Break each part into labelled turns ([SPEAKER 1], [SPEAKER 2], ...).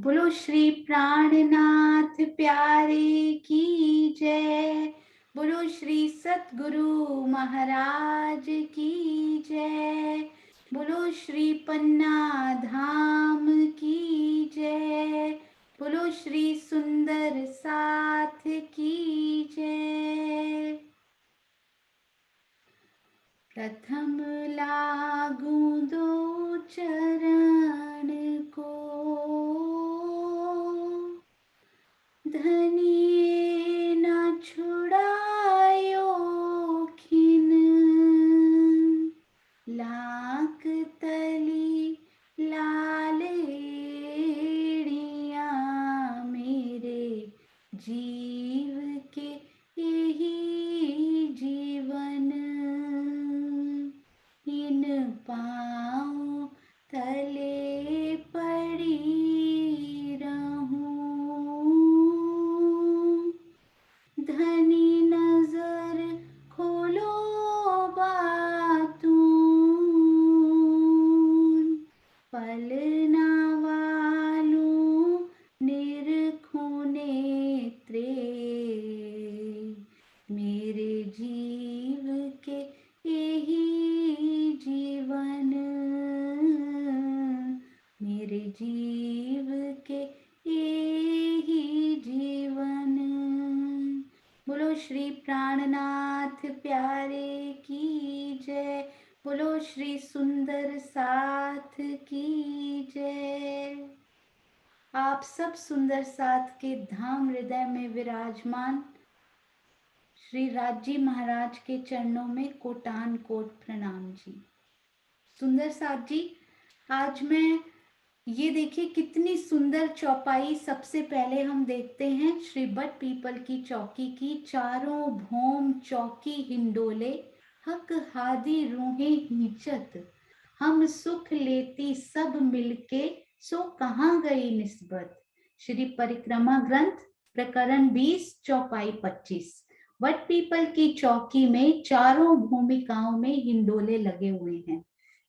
[SPEAKER 1] बोलो श्री प्राणनाथ प्यारे की जय। बोलो श्री सतगुरु महाराज की जय। बोलो श्री पन्ना धाम की जय। बोलो श्री सुंदर साथ की जय। प्रथम लागू दो चरण को, धनिये न छुड़ायो खिन। लाख तली लालेड़िया मेरे जीव के यही जीवन। इन पाँव तले पड़ी रहूं, धनी नजर खोलो बातूं। पलना वालूं निरखूं नेत्रे, मेरे जीव के यही जीवन। मेरे जीव के यही जीवन। बोलो श्री प्राणनाथ प्यारे की जय। बोलो श्री सुंदर साथ की जय। आप सब सुंदर साथ के धाम हृदय में विराजमान श्री राजी महाराज के चरणों में कोटान कोट प्रणाम जी। सुंदर साथ जी, आज मैं ये देखिए कितनी सुंदर चौपाई। सबसे पहले हम देखते हैं श्री बट पीपल की चौकी की। चारों भौम चौकी हिंडोले, हक हादी रूहे हिंचत। हम सुख लेती सब मिलके, सो कहाँ गई निस्बत। श्री परिक्रमा ग्रंथ प्रकरण 20 चौपाई 25। बट पीपल की चौकी में चारों भूमिकाओं में हिंडोले लगे हुए हैं।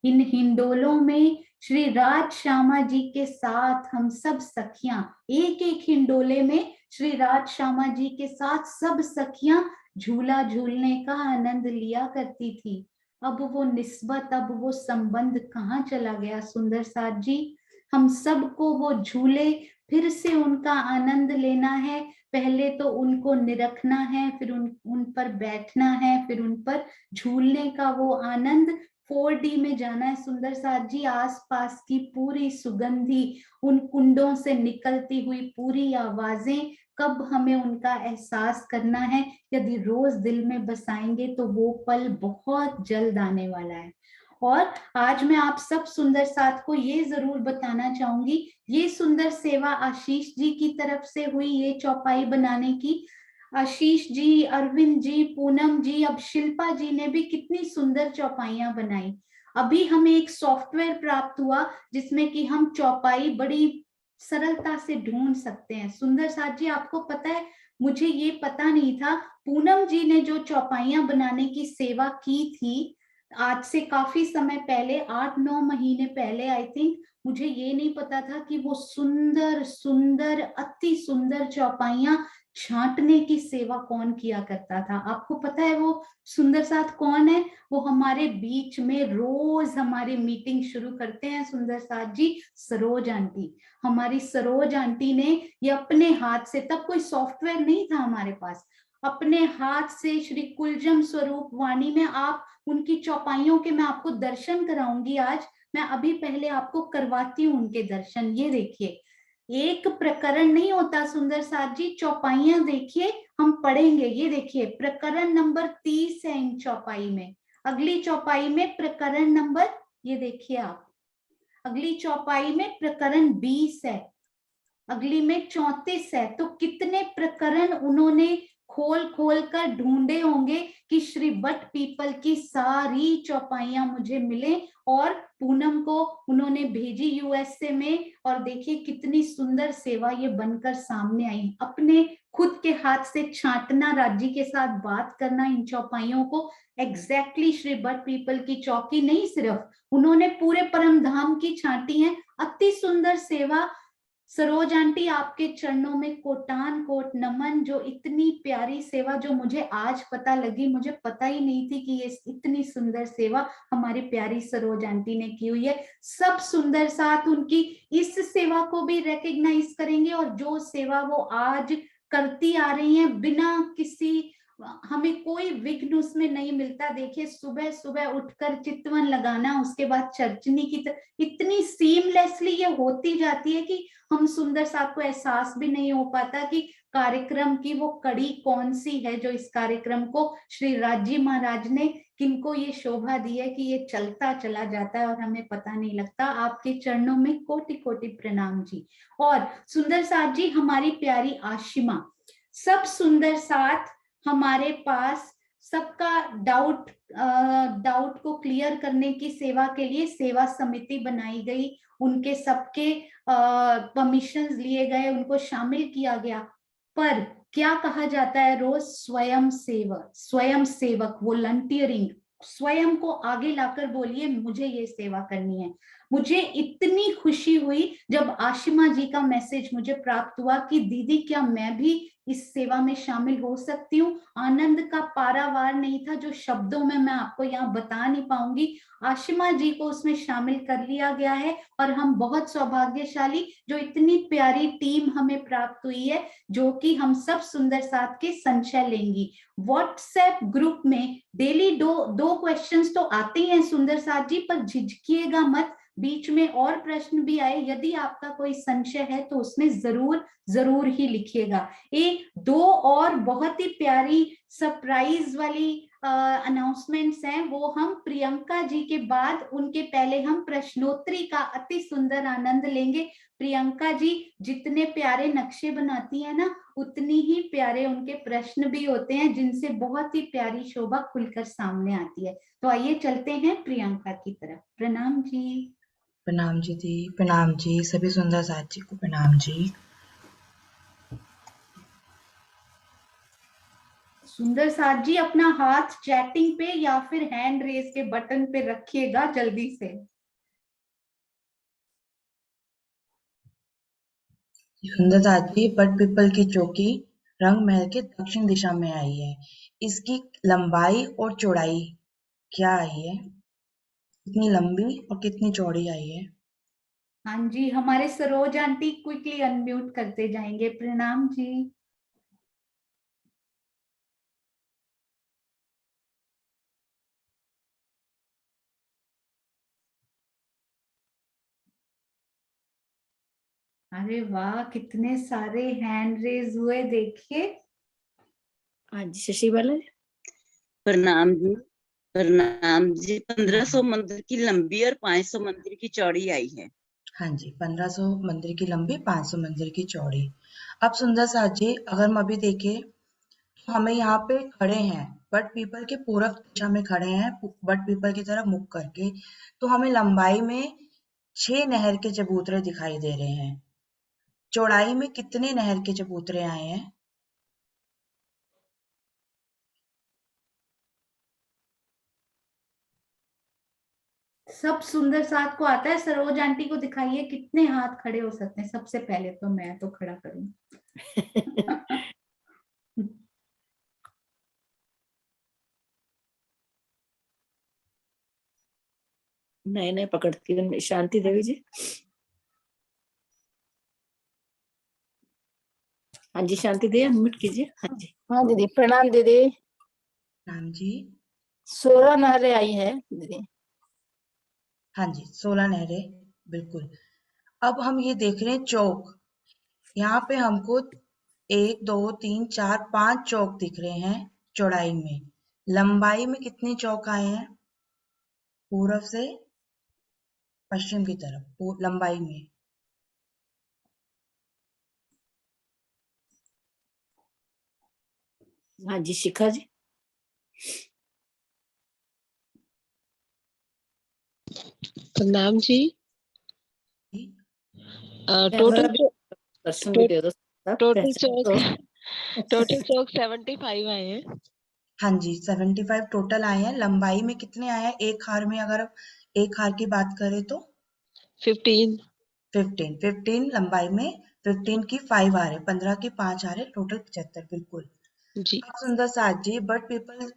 [SPEAKER 1] इन हिंडोलों में श्री राज श्यामा जी के साथ हम सब सखियां, एक एक हिंडोले में श्री राज श्यामा जी के साथ सब सखियां झूला झूलने का आनंद लिया करती थी। अब वो निस्बत, अब वो संबंध कहाँ चला गया सुंदर साथ जी। हम सबको वो झूले फिर से उनका आनंद लेना है। पहले तो उनको निरखना है, फिर उन पर बैठना है, फिर उन पर झूलने का वो आनंद 4D में जाना है सुंदर साथ जी। आसपास की पूरी सुगंधी, उन कुंडों से निकलती हुई पूरी आवाजें, कब हमें उनका एहसास करना है। यदि रोज दिल में बसाएंगे तो वो पल बहुत जल्द आने वाला है। और आज मैं आप सब सुंदर साथ को ये जरूर बताना चाहूंगी, ये सुंदर सेवा आशीष जी की तरफ से हुई ये चौपाई बनाने की। आशीष जी, अरविंद जी, पूनम जी, अब शिल्पा जी ने भी कितनी सुंदर चौपाइयां बनाई। अभी हमें एक सॉफ्टवेयर प्राप्त हुआ जिसमें कि हम चौपाई बड़ी सरलता से ढूंढ सकते हैं। सुंदर साथ जी, आपको पता है, मुझे ये पता नहीं था। पूनम जी ने जो चौपाइयां बनाने की सेवा की थी आज से काफी समय पहले, 8-9 महीने पहले आई थिंक, मुझे ये नहीं पता था कि वो सुंदर सुंदर अति सुंदर चौपाइयां छांटने की सेवा कौन किया करता था। आपको पता है वो सुंदर साथ कौन है? वो हमारे बीच में रोज हमारी मीटिंग शुरू करते हैं सुंदर साथ जी, सरोज आंटी। हमारी सरोज आंटी ने ये अपने हाथ से, तब कोई सॉफ्टवेयर नहीं था हमारे पास, अपने हाथ से श्री कुलजम स्वरूप वाणी में, आप उनकी चौपाइयों के मैं आपको दर्शन कराऊंगी आज। मैं अभी पहले आपको करवाती हूँ उनके दर्शन। ये देखिए, एक प्रकरण नहीं होता सुंदर साथ जी, चौपाइयां देखिए हम पढ़ेंगे। ये देखिए प्रकरण नंबर 30 है इन चौपाई में। अगली चौपाई में प्रकरण नंबर, ये देखिए आप, अगली चौपाई में प्रकरण 20 है, अगली में 34 है। तो कितने प्रकरण उन्होंने खोल खोल कर ढूंढे होंगे कि श्री बट पीपल की सारी चौपाइयां मुझे मिले। और पूनम को उन्होंने भेजी यूएसए में, और देखिए कितनी सुंदर सेवा ये बनकर सामने आई। अपने खुद के हाथ से छांटना, राज्य के साथ बात करना इन चौपाइयों को, एग्जैक्टली श्री बट पीपल की चौकी नहीं, सिर्फ उन्होंने पूरे परम धाम की छांटी है। अति सुंदर सेवा सरोज आंटी, आपके चरणों में कोटान कोट नमन। जो इतनी प्यारी सेवा जो मुझे आज पता लगी, मुझे पता ही नहीं थी कि ये इतनी सुंदर सेवा हमारी प्यारी सरोज आंटी ने की हुई है। सब सुंदर साथ उनकी इस सेवा को भी रिकग्नाइज करेंगे, और जो सेवा वो आज करती आ रही हैं बिना किसी, हमें कोई विघ्न उसमें नहीं मिलता। देखिए, सुबह सुबह उठकर चितवन लगाना, उसके बाद चर्चनी की इतनी सीमलेसली ये होती जाती है कि हम सुंदर साहब को एहसास भी नहीं हो पाता कि कार्यक्रम की वो कड़ी कौन सी है, जो इस कार्यक्रम को श्री राजी महाराज ने किनको ये शोभा दी है कि ये चलता चला जाता है और हमें पता नहीं लगता। आपके चरणों में कोटि कोटि प्रणाम जी। और सुंदर साथ जी, हमारी प्यारी आशिमा, सब सुंदर साथ हमारे पास सबका डाउट को क्लियर करने की सेवा के लिए सेवा समिति बनाई गई, उनके सबके परमिशंस लिए गए, उनको शामिल किया गया। पर क्या कहा जाता है रोज, स्वयं सेवक वॉलंटियरिंग, स्वयं को आगे लाकर बोलिए मुझे ये सेवा करनी है। मुझे इतनी खुशी हुई जब आशिमा जी का मैसेज मुझे प्राप्त हुआ कि दीदी क्या मैं भी इस सेवा में शामिल हो सकती हूँ। आनंद का पारावार नहीं था, जो शब्दों में मैं आपको यहाँ बता नहीं पाऊंगी। आशिमा जी को उसमें शामिल कर लिया गया है, और हम बहुत सौभाग्यशाली जो इतनी प्यारी टीम हमें प्राप्त हुई है, जो कि हम सब सुंदर साथ के संशय लेंगी। व्हाट्सएप ग्रुप में डेली दो क्वेश्चंस तो आते हैं सुंदर साथ जी, पर झिझकिएगा मत, बीच में और प्रश्न भी आए, यदि आपका कोई संशय है तो उसमें जरूर जरूर ही लिखिएगा। ये दो और बहुत ही प्यारी सरप्राइज वाली अनाउंसमेंट्स हैं, वो हम प्रियंका जी के बाद, उनके पहले हम प्रश्नोत्तरी का अति सुंदर आनंद लेंगे। प्रियंका जी जितने प्यारे नक्शे बनाती हैं ना, उतनी ही प्यारे उनके प्रश्न भी होते हैं, जिनसे बहुत ही प्यारी शोभा खुलकर सामने आती है। तो आइए चलते हैं प्रियंका की तरफ। प्रणाम जी।
[SPEAKER 2] प्रणाम जी दी, प्रणाम जी, सभी सुंदर साथ जी को प्रणाम जी।
[SPEAKER 1] सुंदर साथ जी, अपना हाथ चैटिंग पे या फिर हैंड रेस के बटन पे रखिएगा जल्दी से।
[SPEAKER 2] सुंदर साथ जी, बट पीपल की चौकी रंग महल के दक्षिण दिशा में आई है। इसकी लंबाई और चौड़ाई क्या आई है? कितनी लंबी और कितनी चौड़ी आई है?
[SPEAKER 1] हाँ जी, हमारे सरोज आंटी क्विकली अनम्यूट करते जाएंगे। प्रणाम जी। अरे वाह, कितने सारे हैंड रेज हुए, देखिए।
[SPEAKER 3] हाँ जी, शशि बाला।
[SPEAKER 4] प्रणाम जी। प्रणाम जी। 1500 मंदिर की लंबी और 500 मंदिर की चौड़ी आई है।
[SPEAKER 2] हाँ जी, 1500 मंदिर की लंबी, 500 मंदिर की चौड़ी। अब सुंदर साथ जी, अगर हम अभी देखें तो हमें यहाँ पे खड़े हैं, बट पीपल के पूरब दिशा में खड़े हैं, बट पीपल की तरफ मुख करके, तो हमें लंबाई में 6 नहर के चबूतरे दिखाई दे रहे हैं। चौड़ाई में कितने नहर के चबूतरे आए हैं?
[SPEAKER 1] सब सुंदर साथ को आता है, सरोज आंटी को दिखाइए कितने हाथ खड़े हो सकते हैं। सबसे पहले तो मैं तो खड़ा करूं।
[SPEAKER 3] नए नए पकड़ती हूँ। शांति देवी जी। हाँ जी, शांति देवी अनम्यूट कीजिए। हाँ जी।
[SPEAKER 5] हाँ दीदी, प्रणाम दीदी।
[SPEAKER 2] राम जी।
[SPEAKER 5] 16 नहरें आई हैं दीदी।
[SPEAKER 2] हाँ जी, 16 नहरें, बिल्कुल। अब हम ये देख रहे हैं चौक, यहाँ पे हमको 1 2 3 4 5 चौक दिख रहे हैं चौड़ाई में। लंबाई में कितने चौक आए हैं? पूरब से पश्चिम की तरफ लंबाई में।
[SPEAKER 3] हाँ जी, शिखा जी।
[SPEAKER 6] प्रणाम जी।
[SPEAKER 3] टोटल प्रश्न भी दे दो।
[SPEAKER 6] टोटल चौक 75 आए हैं।
[SPEAKER 2] हाँ जी, 75 टोटल आए हैं। लंबाई में कितने आए हैं एक हार में? अगर एक हार की बात करें तो
[SPEAKER 6] 15
[SPEAKER 2] 15 लंबाई में, 15 की 5 आ रहे, 15 की 5 आ रहे, टोटल 75 बिल्कुल।
[SPEAKER 6] जी।
[SPEAKER 2] अब सुंदर साथ जी, बट पीपल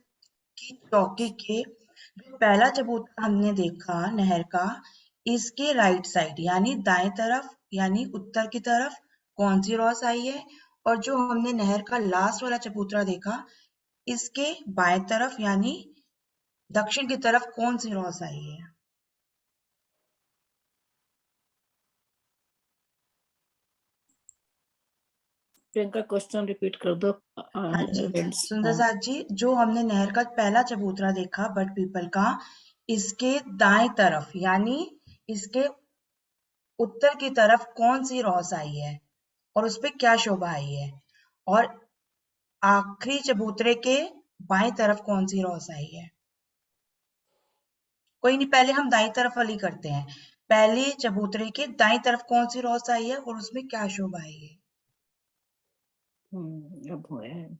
[SPEAKER 2] की चौकी के जो पहला चबूतरा हमने देखा नहर का, इसके राइट साइड यानी दाएं तरफ यानी उत्तर की तरफ कौन सी रॉस आई है, और जो हमने नहर का लास्ट वाला चबूतरा देखा इसके बाएं तरफ यानी दक्षिण की तरफ कौन सी रॉस आई है।
[SPEAKER 3] प्रियंका क्वेश्चन रिपीट कर दो।
[SPEAKER 2] हाँ जी
[SPEAKER 3] फ्रेंड्स,
[SPEAKER 2] सुंदर साथ जी, जो हमने नहर का पहला चबूतरा देखा बट पीपल का, इसके दाएं तरफ यानी इसके उत्तर की तरफ कौन सी रॉस आई है और उस पे क्या शोभा आई है, और आखिरी चबूतरे के बाएं तरफ कौन सी रॉस आई है। कोई नहीं, पहले हम दाईं तरफ वाली करते हैं। पहले चबूतरे के दाईं तरफ कौन सी रॉस आई है और उसमें क्या शोभा आई है।
[SPEAKER 3] अब हुआ है।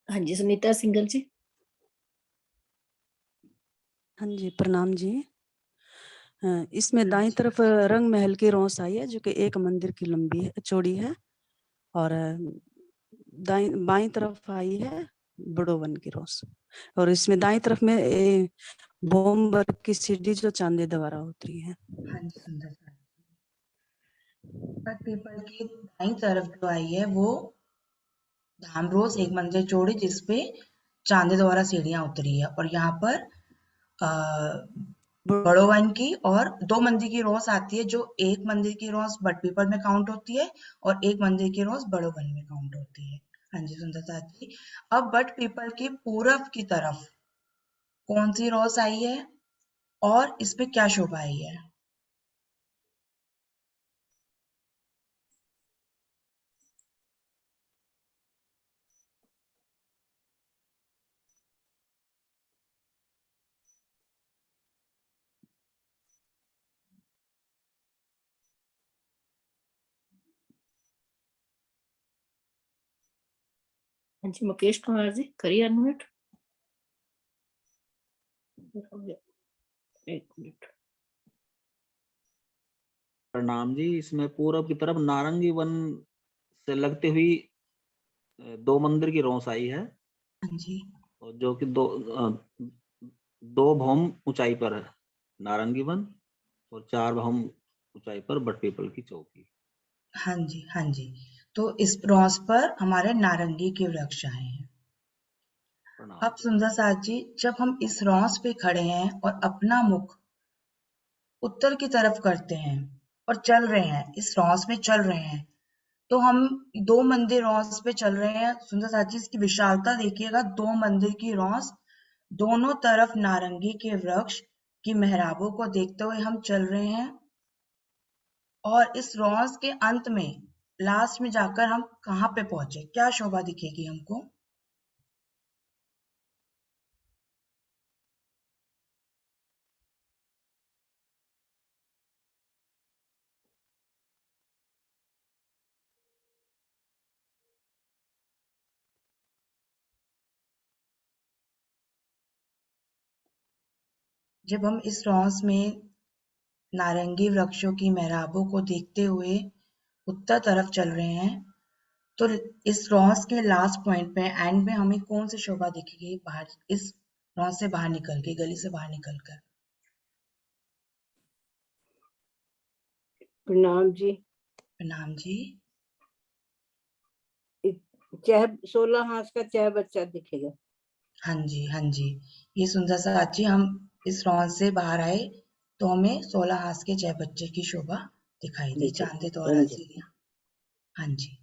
[SPEAKER 3] हाँ जी, सुनीता सिंगल जी।
[SPEAKER 7] हाँ जी, प्रणाम जी। इसमें दाईं तरफ रंग महल की रौस आई है जो कि एक मंदिर की लंबी है, चौड़ी है, और बाईं तरफ आई है बड़ो वन की रौस, और इसमें दाईं तरफ में बोमबर की सीढ़ी जो चांदी द्वारा उतरी है।
[SPEAKER 2] हाँ जी सुंदर सा, बट पीपल की दाईं तरफ जो आई है वो धामरोस एक मंदिर चौड़ी जिसपे चांदी द्वारा सीढ़ियां उतरी है, और यहाँ पर बड़ो वन की और 2 मंदिर की रॉस आती है, जो एक मंदिर की रॉस बट पीपल में काउंट होती है और एक मंदिर की रॉस बड़ो वन में काउंट होती है। हाँ जी सुंदर साथ जी। अब बट पीपल की पूरब की तरफ कौन सी रॉस आई है और इस पे क्या शोभा आई है।
[SPEAKER 3] हाँ जी, मुकेश कुमार जी करिए अनम्यूट। एक मिनट।
[SPEAKER 8] प्रणाम जी, इसमें पूरब की तरफ नारंगी वन से लगती हुई 2 मंदिर की रौस आई है,
[SPEAKER 2] हाँ जी
[SPEAKER 8] और जो कि 2 भौम ऊंचाई पर है नारंगी वन, और 4 भौम ऊंचाई पर बट पीपल की चौकी।
[SPEAKER 2] हाँ जी हाँ जी, तो इस रॉस पर हमारे नारंगी के वृक्ष आए हैं।
[SPEAKER 8] प्रणाम
[SPEAKER 2] अब
[SPEAKER 8] जी।
[SPEAKER 2] सुंदर साथ जी, जब हम इस रॉस पे खड़े हैं और अपना मुख उत्तर की तरफ करते हैं और चल रहे हैं, इस रॉस में चल रहे हैं, तो हम 2 मंदिर रॉस पे चल रहे हैं। सुंदर साथ जी इसकी विशालता देखिएगा, 2 मंदिर की रॉस, दोनों तरफ नारंगी के वृक्ष की मेहराबों को देखते हुए हम चल रहे हैं, और इस रॉस के अंत में लास्ट में जाकर हम कहाँ पे पहुंचे, क्या शोभा दिखेगी हमको। जब हम इस रॉस में नारंगी वृक्षों की मेहराबों को देखते हुए उत्तर तरफ चल रहे हैं, तो इस रॉस के लास्ट पॉइंट पे एंड में हमें कौन सी शोभा दिखेगी बाहर, इस रॉस से बाहर निकल के, गली से बाहर निकल कर।
[SPEAKER 9] प्रणाम जी।
[SPEAKER 2] प्रणाम जी।
[SPEAKER 9] चाहे 16 हाथ का चाहे बच्चा दिखेगा।
[SPEAKER 2] हाँ जी हाँ जी, ये सुंदर सा अच्छी, हम इस रॉस से बाहर आए तो हमें 16 हाथ के 6 बच्चे की शोभा दिखाई दी,
[SPEAKER 9] दिखे
[SPEAKER 2] चांदी द्वारा
[SPEAKER 9] समझे।
[SPEAKER 2] सीढ़ियां। हाँ जी।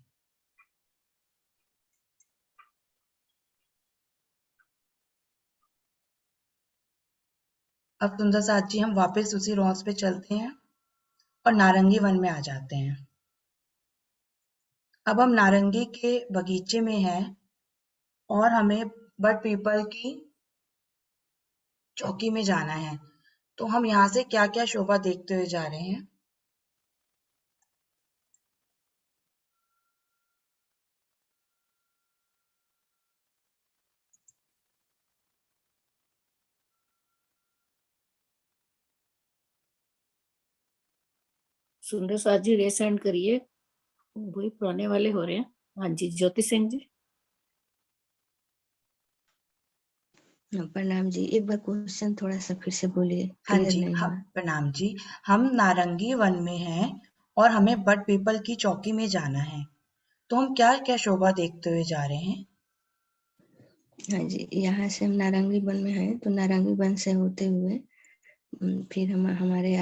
[SPEAKER 2] अब सुंदर साथ जी हम वापस उसी रॉस पे चलते हैं और नारंगी वन में आ जाते हैं। अब हम नारंगी के बगीचे में हैं और हमें बट पीपल की चौकी में जाना है, तो हम यहाँ से क्या क्या शोभा देखते हुए जा रहे हैं।
[SPEAKER 3] सुंदर साथ जी रेसेंड करिए, वही पुराने वाले हो रहे हैं। हाँ जी, ज्योति सिंह जी।
[SPEAKER 10] प्रणाम जी, एक बार क्वेश्चन थोड़ा सा फिर से बोलिए,
[SPEAKER 2] हाँ
[SPEAKER 10] क्लियर
[SPEAKER 2] जी,
[SPEAKER 10] नहीं
[SPEAKER 2] हम
[SPEAKER 10] हुआ।
[SPEAKER 2] प्रणाम जी। हम नारंगी वन में हैं और हमें बट पीपल की चौकी में जाना है, तो हम क्या क्या शोभा देखते हुए जा रहे हैं?
[SPEAKER 10] हाँ जी, यहाँ से हम नारंगी वन में हैं, तो नारंगी वन से होते हुए फिर हम हमारे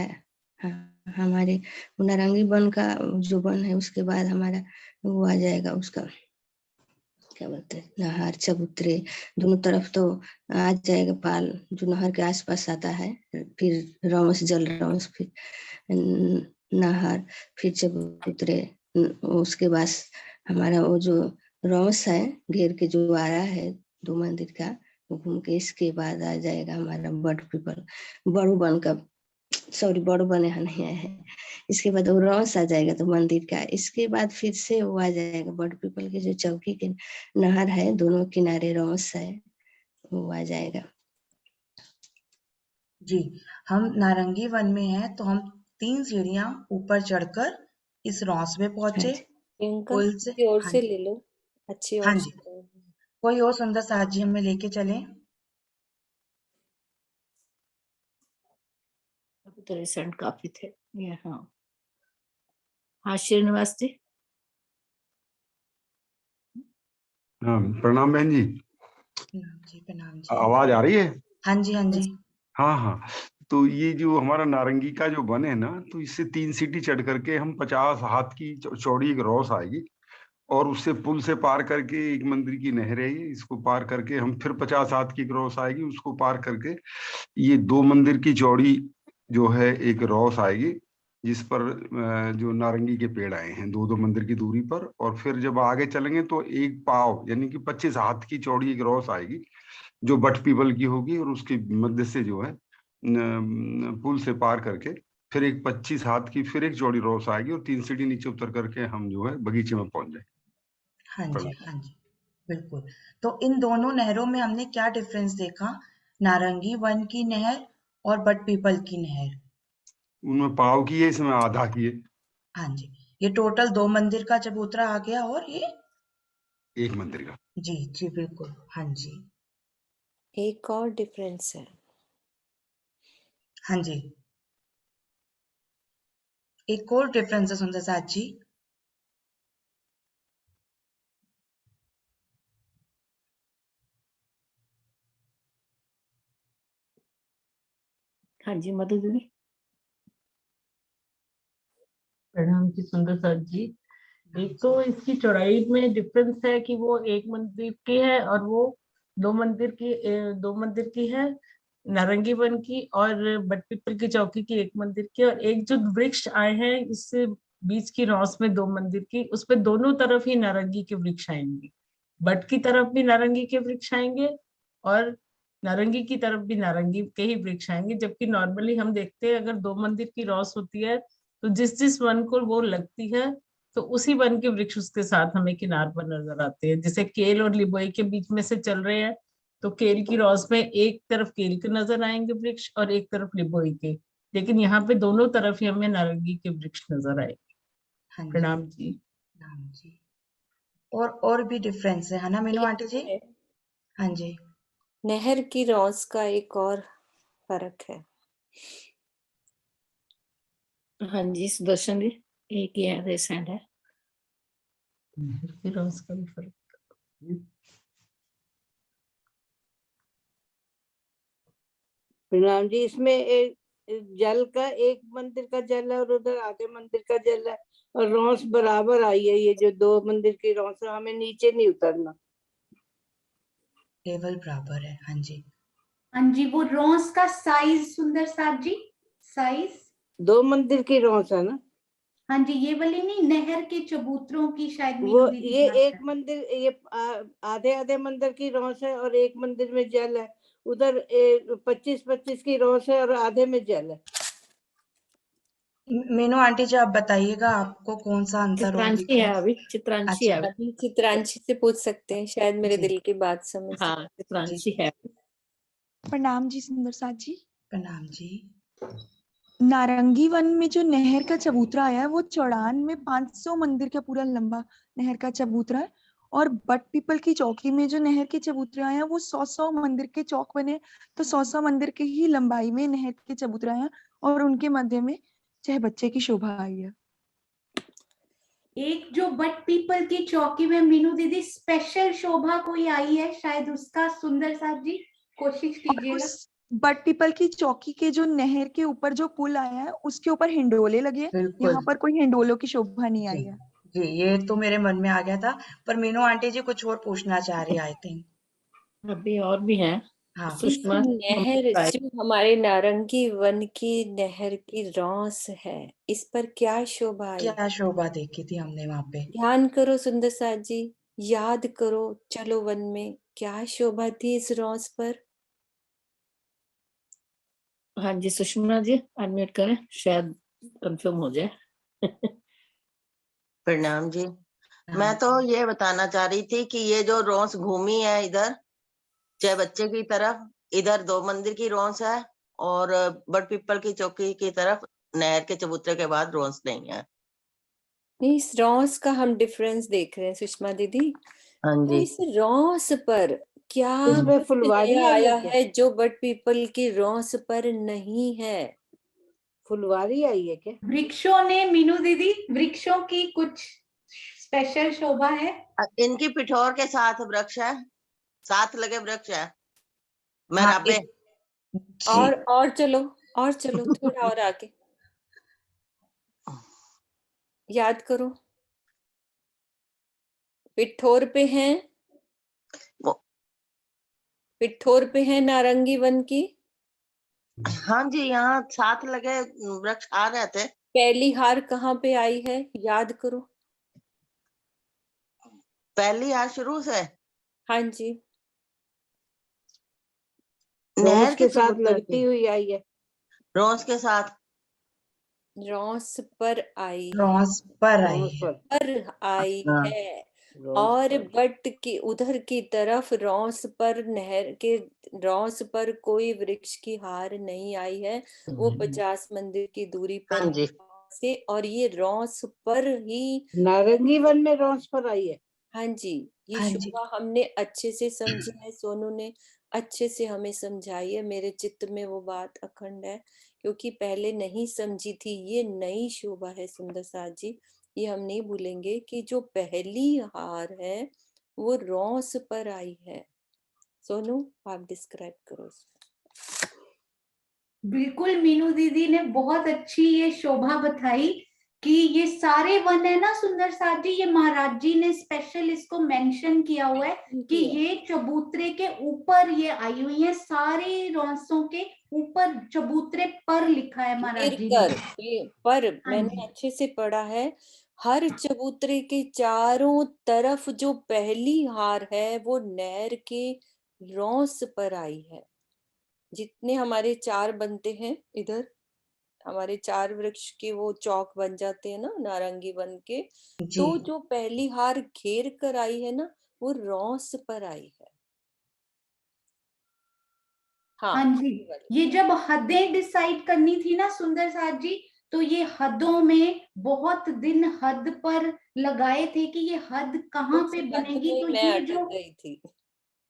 [SPEAKER 10] नारंगी वन का जो वन है उसके बाद हमारा वो आ जाएगा, उसका क्या बोलते हैं, नहर चबूतरे दोनों तरफ तो आ जाएगा पाल, जो नहर के आसपास आता है, फिर रमस जल रमस, फिर नहर, फिर चबूतरे, उसके बाद हमारा वो जो रमस है घेर के जो आ रहा है 2 मंदिर का, वो घूम के इसके बाद आ जाएगा हमारा बड़ पीपल, बड़ू बन का, सॉरी बड़ू बन यहाँ नहीं आया है, इसके बाद वो रॉस आ जाएगा तो मंदिर का, इसके बाद फिर से वो आ जाएगा बड़ पीपल के जो चौकी के नहर है, दोनों किनारे रॉस है, वो आ जाएगा।
[SPEAKER 2] जी, हम नारंगी वन में हैं, तो हम 3 सीढ़ियां ऊपर चढ़कर इस रॉस में
[SPEAKER 10] हाँ
[SPEAKER 2] पहुंचे।
[SPEAKER 10] जी,
[SPEAKER 11] प्रियंका
[SPEAKER 2] पुल से
[SPEAKER 11] अच्छी ओर
[SPEAKER 2] हाँ
[SPEAKER 11] से
[SPEAKER 2] जी,
[SPEAKER 11] ले लो, अच्छी
[SPEAKER 2] हाँ
[SPEAKER 11] ओर
[SPEAKER 2] जी,
[SPEAKER 11] से लो।
[SPEAKER 2] कोई और सुंदर साथ जी हमें लेके चले।
[SPEAKER 3] अभी तो रेसेंड काफी थे ये। हाँ हाँ, श्रीनिवास जी।
[SPEAKER 12] हाँ, प्रणाम बहन जी।
[SPEAKER 2] जी प्रणाम जी।
[SPEAKER 12] आवाज आ रही है?
[SPEAKER 2] हाँ जी, हाँ जी।
[SPEAKER 12] हाँ हाँ, तो ये जो हमारा नारंगी का जो वन है ना, तो इससे 3 सीढ़ी चढ़ करके हम 50 हाथ की चौड़ी एक रॉस आएगी, और उससे पुल से पार करके एक मंदिर की नहर है, ये इसको पार करके हम फिर 50 हाथ की एक रॉस आएगी, उसको पार करके ये 2 मंदिर की चौड़ी जो है एक रॉस आएगी, जिस पर जो नारंगी के पेड़ आए हैं 2-2 मंदिर की दूरी पर, और फिर जब आगे चलेंगे तो एक पाव यानी कि 25 हाथ की चौड़ी एक रॉस आएगी, जो बट पीपल की होगी, और उसके मध्य से जो है पुल से पार करके फिर एक 25 हाथ की फिर एक चौड़ी रॉस आएगी, और 3 सीढ़ी नीचे उतर करके हम जो है बगीचे में पहुंच जाएंगे।
[SPEAKER 2] हाँ जी, हाँ जी, बिल्कुल। तो इन दोनों नहरों में हमने क्या डिफरेंस देखा, नारंगी वन की नहर और बट पीपल की नहर?
[SPEAKER 12] उनमें पाव की है, इसमें आधा की है।
[SPEAKER 2] हाँ जी, ये टोटल 2 मंदिर का चबूतरा आ गया, और ये
[SPEAKER 12] एक मंदिर का।
[SPEAKER 2] जी जी बिल्कुल, हाँ जी,
[SPEAKER 11] एक और डिफरेंस है,
[SPEAKER 2] हाँ जी, एक और डिफरेंस है सुंदर साथ जी।
[SPEAKER 3] हाँ जी, मधु दीदी।
[SPEAKER 13] प्रणाम जी सुंदर साथ जी। एक तो इसकी चौड़ाई में डिफरेंस है कि वो एक मंदिर की है और वो 2 मंदिर की है, नारंगी वन की और बट पीपल की चौकी की एक मंदिर की, और एक जो वृक्ष आए हैं इस बीच की रॉस में 2 मंदिर की, उसपे दोनों तरफ ही नारंगी के वृक्ष आएंगे, बट की तरफ भी नारंगी के वृक्ष आएंगे और नारंगी की तरफ भी नारंगी के ही वृक्ष आएंगे। जबकि नॉर्मली हम देखते हैं अगर 2 मंदिर की रॉस होती है तो जिस जिस वन को वो लगती है तो उसी वन के वृक्ष उसके साथ हमें किनार पर नजर आते हैं। जैसे केल और लिबोई के बीच में से चल रहे हैं तो केल की रॉस में एक तरफ केल के नजर आएंगे वृक्ष और एक तरफ लिबोई के, लेकिन यहाँ पे दोनों तरफ ही हमें नारंगी के वृक्ष नजर आएंगे।
[SPEAKER 2] हाँ जी,
[SPEAKER 13] प्रणाम जी।
[SPEAKER 2] प्रणाम जी। और भी डिफरेंस है ना मीनू आंटी जी? हाँ जी,
[SPEAKER 11] नहर की रॉस का एक और फर्क है।
[SPEAKER 3] हाँ जी, सुदर्शन जी। एक ही है, रेसेंड है।
[SPEAKER 13] नहर की रॉस का भी फर्क।
[SPEAKER 9] प्रणाम जी, इसमें एक जल का एक मंदिर का जल है और उधर आधे मंदिर का जल है, और रॉस बराबर आई है, ये जो 2 मंदिर की रॉस है, हमें नीचे नहीं उतरना,
[SPEAKER 2] लेवल बराबर है। हाँ जी,
[SPEAKER 1] हाँ जी, वो रॉस का साइज सुंदर साथ जी, साइज
[SPEAKER 9] 2 मंदिर की रॉस है ना,
[SPEAKER 1] हाँ जी, ये वाली नहीं, नहर के चबूतरों की शायद
[SPEAKER 9] वो
[SPEAKER 1] मीनू दीदी
[SPEAKER 9] ये
[SPEAKER 1] बात
[SPEAKER 9] एक
[SPEAKER 1] कर।
[SPEAKER 9] मंदिर, ये आधे आधे मंदिर की रॉस है और एक मंदिर में जल है, उधर 25-25 की रॉस है और आधे में जल है।
[SPEAKER 2] मीनू आंटी जी आप बताइएगा आपको कौन सा अंतर और
[SPEAKER 3] चित्रांशी है,
[SPEAKER 2] दिखा?
[SPEAKER 3] अभी चित्रांशी
[SPEAKER 2] अच्छा,
[SPEAKER 3] है।
[SPEAKER 11] अभी चित्रांशी से पूछ सकते हैं, शायद मेरे
[SPEAKER 2] जी
[SPEAKER 11] दिल की बात समझ
[SPEAKER 3] हाँ,
[SPEAKER 2] जी
[SPEAKER 3] चित्रांशी है।
[SPEAKER 14] प्रणाम जी सुंदर साथ जी।
[SPEAKER 2] प्रणाम जी।
[SPEAKER 14] नारंगी वन में जो नहर का चबूतरा आया है वो चौड़ान में 500 मंदिर का पूरा लंबा नहर का चबूतरा है, और बट पीपल की चौकी में जो नहर के चबूतरे आए हैं वो 100 मंदिर के चौक बने, तो 100 मंदिर के ही लंबाई में नहर के चबूतरे आए हैं, और उनके मध्य में 6 बच्चे की शोभा आई है।
[SPEAKER 1] एक जो बट पीपल की चौकी में मीनू दीदी स्पेशल शोभा कोई आई है, शायद उसका सुंदर साहब जी कोशिश कीजिएगा।
[SPEAKER 14] बट पीपल की चौकी के जो नहर के ऊपर जो पुल आया है उसके ऊपर हिंडोले लगे हैं,
[SPEAKER 2] बिल्कुल
[SPEAKER 14] यहाँ पर कोई हिंडोलों की शोभा नहीं आई
[SPEAKER 2] जी
[SPEAKER 14] है।
[SPEAKER 2] जी, ये तो मेरे मन में आ गया था, पर मीनू आंटी जी कुछ और पूछना चाह रही आई थिंक।
[SPEAKER 3] अभी और भी हैं।
[SPEAKER 2] हाँ
[SPEAKER 3] सुषमा
[SPEAKER 11] नहर जो हमारे नारंगी वन की नहर की रौस है, इस पर क्या शोभा आई?
[SPEAKER 2] क्या शोभा देखी थी हमने वहां पे?
[SPEAKER 11] ध्यान करो सुंदर साथ जी, याद करो, चलो वन में क्या शोभा थी इस रौस पर?
[SPEAKER 3] हाँ जी सुषमा जी अनम्यूट करें, शायद कंफर्म हो जाए।
[SPEAKER 15] प्रणाम जी। मैं तो ये बताना चाह रही थी कि ये जो रोंस घूमी है इधर 6 बच्चे की तरफ, इधर 2 मंदिर की रोंस है, और बड़ पीपल की चौकी की तरफ नहर के चबूतरे के बाद रोंस नहीं है।
[SPEAKER 11] नहीं, इस रौस का हम डिफरेंस देख रहे हैं सुषमा दीदी।
[SPEAKER 15] हाँ
[SPEAKER 11] तो
[SPEAKER 15] जी।
[SPEAKER 11] इस रौस पर क्या
[SPEAKER 9] इसमें फुलवारी
[SPEAKER 11] नया
[SPEAKER 9] आई है
[SPEAKER 11] आया
[SPEAKER 9] क्या?
[SPEAKER 11] है जो बट पीपल की रौस पर नहीं है?
[SPEAKER 9] फुलवारी आई है क्या?
[SPEAKER 1] वृक्षों ने मीनू दीदी, वृक्षों की कुछ स्पेशल शोभा है?
[SPEAKER 15] इनकी पिठोर के साथ वृक्ष है, साथ लगे वृक्ष है। मैं
[SPEAKER 2] हाँ,
[SPEAKER 15] राबे
[SPEAKER 11] और चलो थोड़ा और आगे याद करो। पिठोर पे हैं, पिठोर पे है नारंगी वन की।
[SPEAKER 15] हाँ जी, यहाँ साथ लगे वृक्ष आ रहे थे।
[SPEAKER 11] पहली हार कहाँ पे आई है, याद करो।
[SPEAKER 15] पहली हार शुरू से?
[SPEAKER 11] हाँ जी,
[SPEAKER 15] नहर
[SPEAKER 9] के साथ लगती हुई आई है।
[SPEAKER 15] रोंस के साथ
[SPEAKER 11] रौस पर आई
[SPEAKER 2] रौस पर आई
[SPEAKER 9] रौस
[SPEAKER 2] है।
[SPEAKER 11] पर आई
[SPEAKER 15] हाँ।
[SPEAKER 11] है,
[SPEAKER 9] रौस
[SPEAKER 11] और
[SPEAKER 9] पर।
[SPEAKER 11] बट की उधर की तरफ रौस पर नहर के रौस पर कोई वृक्ष की हार नहीं आई है। वो 50 मंदिर की दूरी पर
[SPEAKER 15] हाँ जी।
[SPEAKER 11] से, और ये रौस पर ही
[SPEAKER 9] नारंगी वन में रौस पर आई है।
[SPEAKER 11] हाँ जी, ये
[SPEAKER 2] हाँ जी।
[SPEAKER 11] शोभा हमने अच्छे से समझी है, सोनू ने अच्छे से हमें समझाई है, मेरे चित्त में वो बात अखंड है, क्योंकि पहले नहीं समझी थी। ये नई शोभा है सुंदर साथ जी, ये हम नहीं भूलेंगे कि जो पहली हार है वो रौस पर आई है। सोनू आप डिस्क्राइब करो इसको।
[SPEAKER 1] बिल्कुल मीनू दीदी ने बहुत अच्छी ये शोभा बताई कि ये सारे वन है ना सुंदर साथ जी, ये महाराज जी ने स्पेशल इसको मेंशन किया हुआ है कि ये चबूतरे के ऊपर ये आई हुई है, सारे रौसों के ऊपर चबूतरे पर लिखा है महाराज जी ने।
[SPEAKER 11] पर मैंने अच्छे से पढ़ा है, हर चबूतरे के चारों तरफ जो पहली हार है वो नहर के रौस पर आई है। जितने हमारे 4 बनते हैं इधर, हमारे 4 वृक्ष के वो चौक बन जाते हैं ना नारंगी वन के, तो जो पहली हार घेर कर आई है ना वो रौस पर आई है।
[SPEAKER 1] हाँ जी, ये जब हदें डिसाइड करनी थी ना सुंदर साथ जी, तो ये हदों में बहुत दिन हद पर लगाए थे कि ये हद कहाँ पे बनेगी। तो
[SPEAKER 11] मैं अटक गई थी।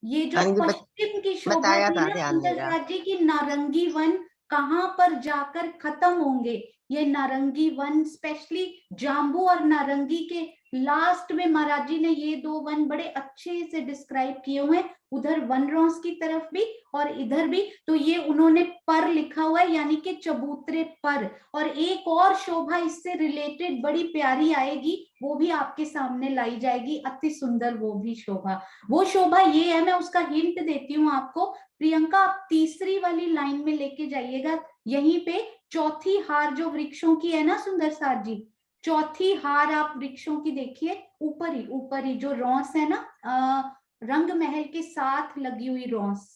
[SPEAKER 1] ये जो
[SPEAKER 15] हाँ जी,
[SPEAKER 1] पश्चिम की शोभा
[SPEAKER 15] बताया
[SPEAKER 1] थी
[SPEAKER 15] था,
[SPEAKER 1] ना
[SPEAKER 15] ध्यान नहीं
[SPEAKER 1] सुंदर
[SPEAKER 15] रहा।
[SPEAKER 1] साथ जी की नारंगी वन कहाँ पर जाकर खत्म होंगे, ये नारंगी वन स्पेशली जाम्बू और नारंगी के लास्ट में महाराज जी ने ये 2 वन बड़े अच्छे से डिस्क्राइब किए हुए हैं, उधर वन रॉस की तरफ भी और इधर भी। तो ये उन्होंने पर लिखा हुआ है, यानी कि चबूतरे पर। और एक और शोभा इससे रिलेटेड बड़ी प्यारी आएगी, वो भी आपके सामने लाई जाएगी, अति सुंदर वो भी शोभा। वो शोभा ये है, मैं उसका हिंट देती हूँ आपको। प्रियंका आप तीसरी वाली लाइन में लेके जाइएगा, यहीं पे चौथी हार जो वृक्षों की है ना सुंदर साथ जी, चौथी हार आप वृक्षों की देखिए, ऊपर ही जो रौस है ना रंग महल के साथ लगी हुई रौस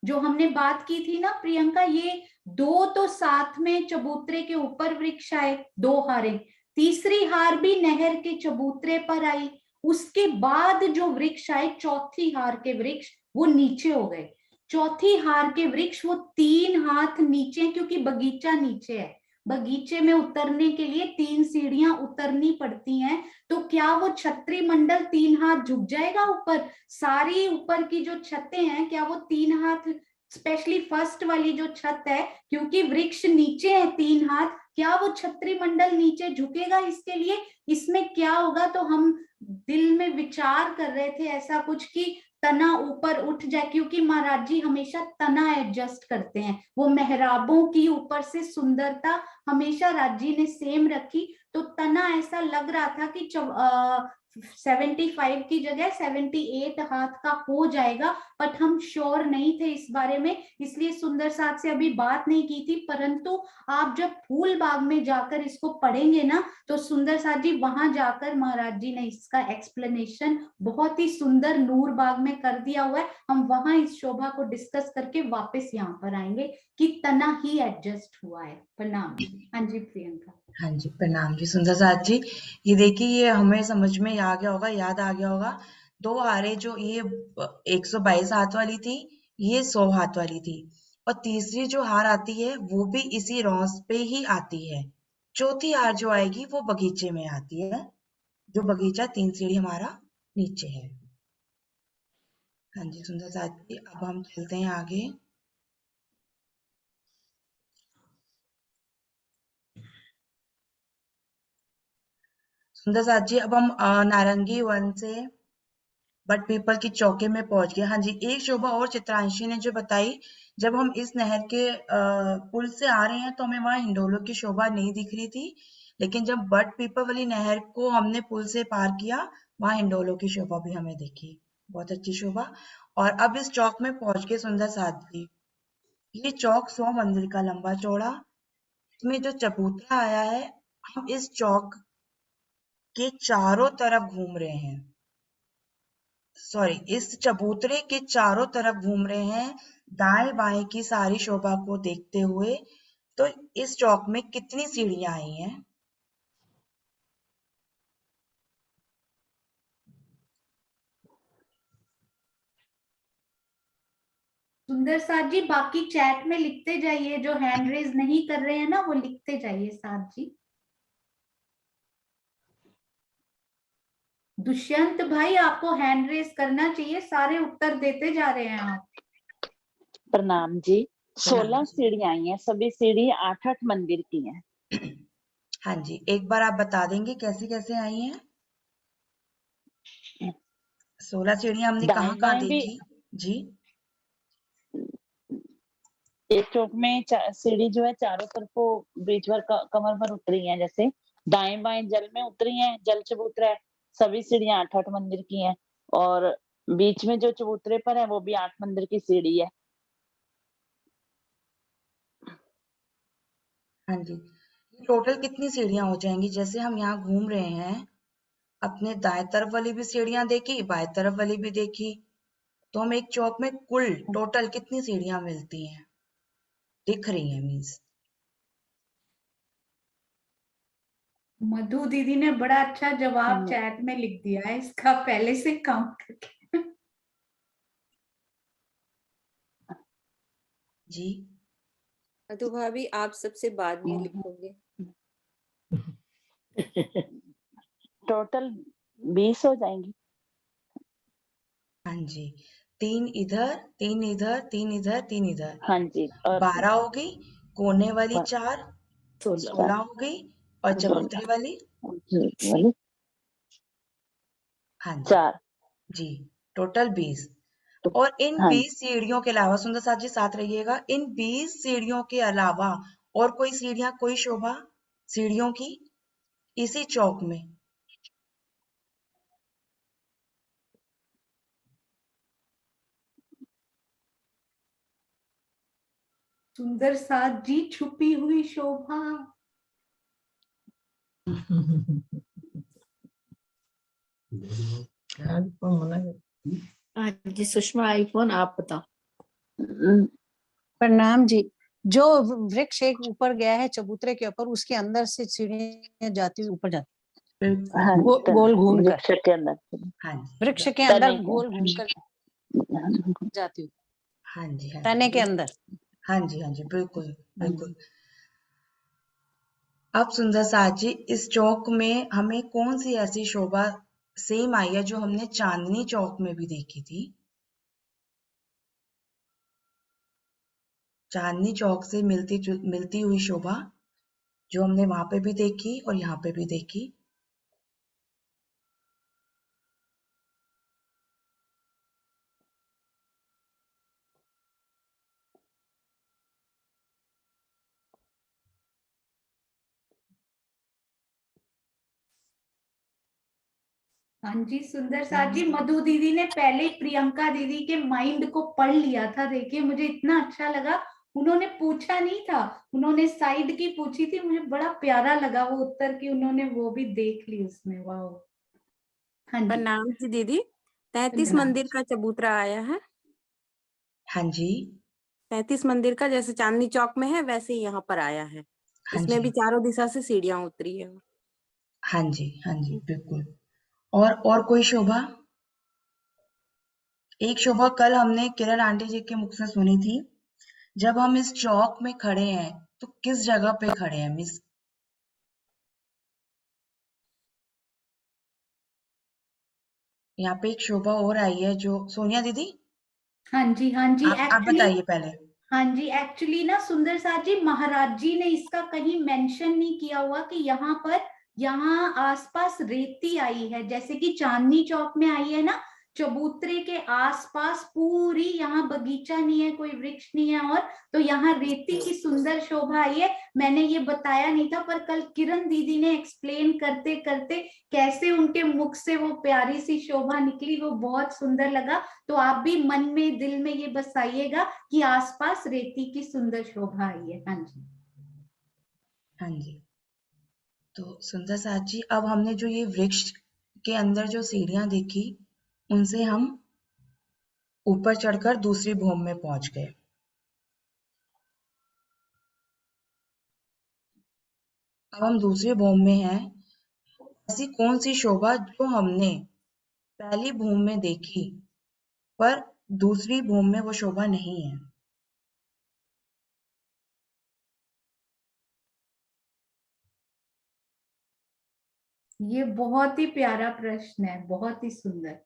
[SPEAKER 1] जो हमने बात की थी ना प्रियंका, ये 2 तो साथ में चबूतरे के ऊपर वृक्ष आए, 2 हारें, तीसरी हार भी नहर के चबूतरे पर आई, उसके बाद जो वृक्ष आए चौथी हार के वृक्ष वो नीचे हो गए। चौथी हार के वृक्ष वो 3 हाथ नीचे, क्योंकि बगीचा नीचे है, बगीचे में उतरने के लिए 3 सीढ़ियां उतरनी पड़ती हैं, तो क्या वो छतरी मंडल 3 हाथ झुक जाएगा ऊपर? सारी ऊपर की जो छतें हैं, क्या वो 3 हाथ, स्पेशली फर्स्ट वाली जो छत है, क्योंकि वृक्ष नीचे है 3 हाथ, क्या वो छतरी मंडल नीचे झुकेगा इसके लिए? इसमें क्या होगा? तो हम दिल में विचार कर रहे थे ऐसा कुछ कि तना ऊपर उठ जाए, क्योंकि महाराज जी हमेशा तना एडजस्ट करते हैं। वो मेहराबों की ऊपर से सुंदरता हमेशा राज जी ने सेम रखी, तो तना ऐसा लग रहा था कि 75 की जगह 78 हाथ का हो जाएगा, बट हम श्योर नहीं थे इस बारे में, इसलिए सुंदर साथ से अभी बात नहीं की थी। परंतु आप जब फूल बाग में जाकर इसको पढ़ेंगे ना, तो सुंदर साथ जी वहां जाकर महाराज जी ने इसका एक्सप्लेनेशन बहुत ही सुंदर नूर बाग में कर दिया हुआ है। हम वहां इस शोभा को डिस्कस करके वापस यहाँ पर आएंगे कि तना ही एडजस्ट हुआ है। प्रणाम। हाँ जी प्रियंका।
[SPEAKER 2] हाँ जी, प्रणाम जी सुंदर साथ जी। ये देखिए, ये हमें समझ में आ गया होगा, याद आ गया होगा। 2 हारें जो ये 122 हाथ वाली थी, ये 100 हाथ वाली थी, और तीसरी जो हार आती है वो भी इसी रॉस पे ही आती है। चौथी हार जो आएगी वो बगीचे में आती है, जो बगीचा 3 सीढ़ी हमारा नीचे है। हाँ जी सुंदर साथ जी, अब हम चलते हैं आगे। सुंदर साथ जी, अब हम नारंगी वन से बट पीपल की चौके में पहुंच गए। हाँ जी, एक शोभा और चित्रांशी ने जो बताई, जब हम इस नहर के पुल से आ रहे हैं तो हमें वहां हिंडोलों की शोभा नहीं दिख रही थी, लेकिन जब बट पीपल वाली नहर को हमने पुल से पार किया, वहां हिंडोलों की शोभा भी हमें दिखी, बहुत अच्छी शोभा। और अब इस चौक में पहुंच गए सुंदर साथ जी। ये चौक 100 मंदिर का लंबा चौड़ा, इसमें जो चबूतरा आया है, हम इस चौक के चारों तरफ घूम रहे हैं, इस चबूतरे के चारों तरफ घूम रहे हैं, दाएं बाएं की सारी शोभा को देखते हुए। तो इस चौक में कितनी सीढ़ियां आई हैं?
[SPEAKER 1] सुंदर साथ जी बाकी चैट में लिखते जाइए, जो हैंड रेज नहीं कर रहे हैं ना वो लिखते जाइए साथ जी। दुष्यंत भाई आपको हैंड रेज करना चाहिए, सारे उत्तर देते जा रहे हैं आप।
[SPEAKER 16] प्रणाम जी। 16 सीढ़ियां आई हैं, सभी सीढ़ी 8-8 मंदिर की हैं।
[SPEAKER 2] हाँ जी, एक बार आप बता देंगे कैसे कैसे आई हैं? 16 सीढ़ियां हमने कहाँ कहाँ देखी जी?
[SPEAKER 16] एक चौक में सीढ़ी जो है चारों तरफ को ब्रिज पर कमर पर उतरी है, जैसे दाएं बाएं जल में उतरी है, जल चबूतरा है, सभी सीढ़ियां 8-8 मंदिर की हैं, और बीच में जो चबूतरे पर है वो भी 8 मंदिर की सीढ़ी है।
[SPEAKER 2] हाँ जी, टोटल कितनी सीढ़ियां हो जाएंगी? जैसे हम यहाँ घूम रहे हैं, अपने दाएं तरफ वाली भी सीढ़ियां देखी, बाएं तरफ वाली भी देखी, तो हम एक चौक में कुल टोटल कितनी सीढ़ियां मिलती हैं, दिख रही हैं मीन्स?
[SPEAKER 1] मधु दीदी ने बड़ा अच्छा जवाब चैट में लिख दिया है इसका, पहले से काउंट करके।
[SPEAKER 2] जी
[SPEAKER 11] मधु भाभी आप सबसे बाद में लिखोगे।
[SPEAKER 16] टोटल 20 हो जाएंगी।
[SPEAKER 2] हाँ जी, 3 इधर 3 इधर 3 इधर 3 इधर,
[SPEAKER 16] हाँ जी,
[SPEAKER 2] 12 हो गई, कोने वाली 4, 16 हो गई, और चबूतरे वाली हाँ जी
[SPEAKER 16] 4
[SPEAKER 2] जी, टोटल 20। और इन 20 सीढ़ियों के अलावा सुंदर साथ जी साथ रहिएगा, इन 20 सीढ़ियों के अलावा और कोई सीढ़ियां, कोई शोभा सीढ़ियों की इसी चौक में?
[SPEAKER 1] सुंदर साथ जी छुपी हुई शोभा।
[SPEAKER 3] जी सुषमा आईफोन आप बताओ।
[SPEAKER 17] प्रणाम जी। जो वृक्ष एक ऊपर गया है चबूतरे के ऊपर, उसके अंदर से सीढ़ियां जाती हुई ऊपर जाती, गोल घूम कर
[SPEAKER 16] वृक्ष के अंदर,
[SPEAKER 17] वृक्ष के अंदर गोल घूम कर जाती हुई।
[SPEAKER 2] हाँ जी,
[SPEAKER 17] तने के अंदर।
[SPEAKER 2] हाँ जी, हाँ जी, बिल्कुल बिल्कुल। अब सुंदर साथ जी, इस चौक में हमें कौन सी ऐसी शोभा सेम आई है जो हमने चांदनी चौक में भी देखी थी? चांदनी चौक से मिलती हुई शोभा जो हमने वहां पे भी देखी और यहाँ पे भी देखी।
[SPEAKER 1] हाँ जी सुंदर साथ जी, मधु दीदी ने पहले ही प्रियंका दीदी के माइंड को पढ़ लिया था। देखिए मुझे इतना अच्छा लगा, उन्होंने पूछा नहीं था, उन्होंने साइड की पूछी थी, मुझे बड़ा प्यारा लगा वो उत्तर की उन्होंने वो भी देख ली उसमें। वाह। हाँ जी
[SPEAKER 18] प्रणाम जी दीदी। 33
[SPEAKER 1] प्रणाम।
[SPEAKER 18] मंदिर का चबूतरा आया है।
[SPEAKER 2] हाँ जी
[SPEAKER 18] 33 मंदिर का जैसे चांदनी चौक में है वैसे ही यहाँ पर आया है।
[SPEAKER 2] हाँ
[SPEAKER 18] इसमें
[SPEAKER 2] जी
[SPEAKER 18] भी चारों दिशा से सीढ़ियां उतरी है।
[SPEAKER 2] हाँ जी बिल्कुल। और कोई शोभा? एक शोभा कल हमने किरण आंटी जी के मुख से सुनी थी। जब हम इस चौक में खड़े हैं तो किस जगह पे खड़े हैं मिस? यहाँ पे एक शोभा और आई है जो सोनिया दीदी,
[SPEAKER 1] हाँ जी हाँ जी
[SPEAKER 2] आप
[SPEAKER 1] एक्चुअली,
[SPEAKER 2] बताइए पहले।
[SPEAKER 1] हाँ जी एक्चुअली ना सुंदर साथ जी, महाराज जी ने इसका कहीं मेंशन नहीं किया हुआ कि यहाँ पर, यहाँ आसपास रेती आई है, जैसे कि चांदनी चौक में आई है ना, चबूतरे के आसपास पूरी यहाँ बगीचा नहीं है, कोई वृक्ष नहीं है, और तो यहाँ रेती की सुंदर शोभा आई है। मैंने ये बताया नहीं था, पर कल किरण दीदी ने एक्सप्लेन करते करते कैसे उनके मुख से वो प्यारी सी शोभा निकली, वो बहुत सुंदर लगा। तो आप भी मन में दिल में ये बसाइएगा कि आसपास रेती की सुंदर शोभा आई है। हाँ जी
[SPEAKER 2] हाँ जी, तो सुंदर साथ जी, अब हमने जो ये वृक्ष के अंदर जो सीढ़ियां देखी, उनसे हम ऊपर चढ़कर दूसरी भूमि में पहुंच गए। अब हम दूसरी भूमि में हैं। ऐसी कौन सी शोभा जो हमने पहली भूमि में देखी पर दूसरी भूमि में वो शोभा नहीं है?
[SPEAKER 1] ये बहुत ही प्यारा प्रश्न है, बहुत ही सुंदर।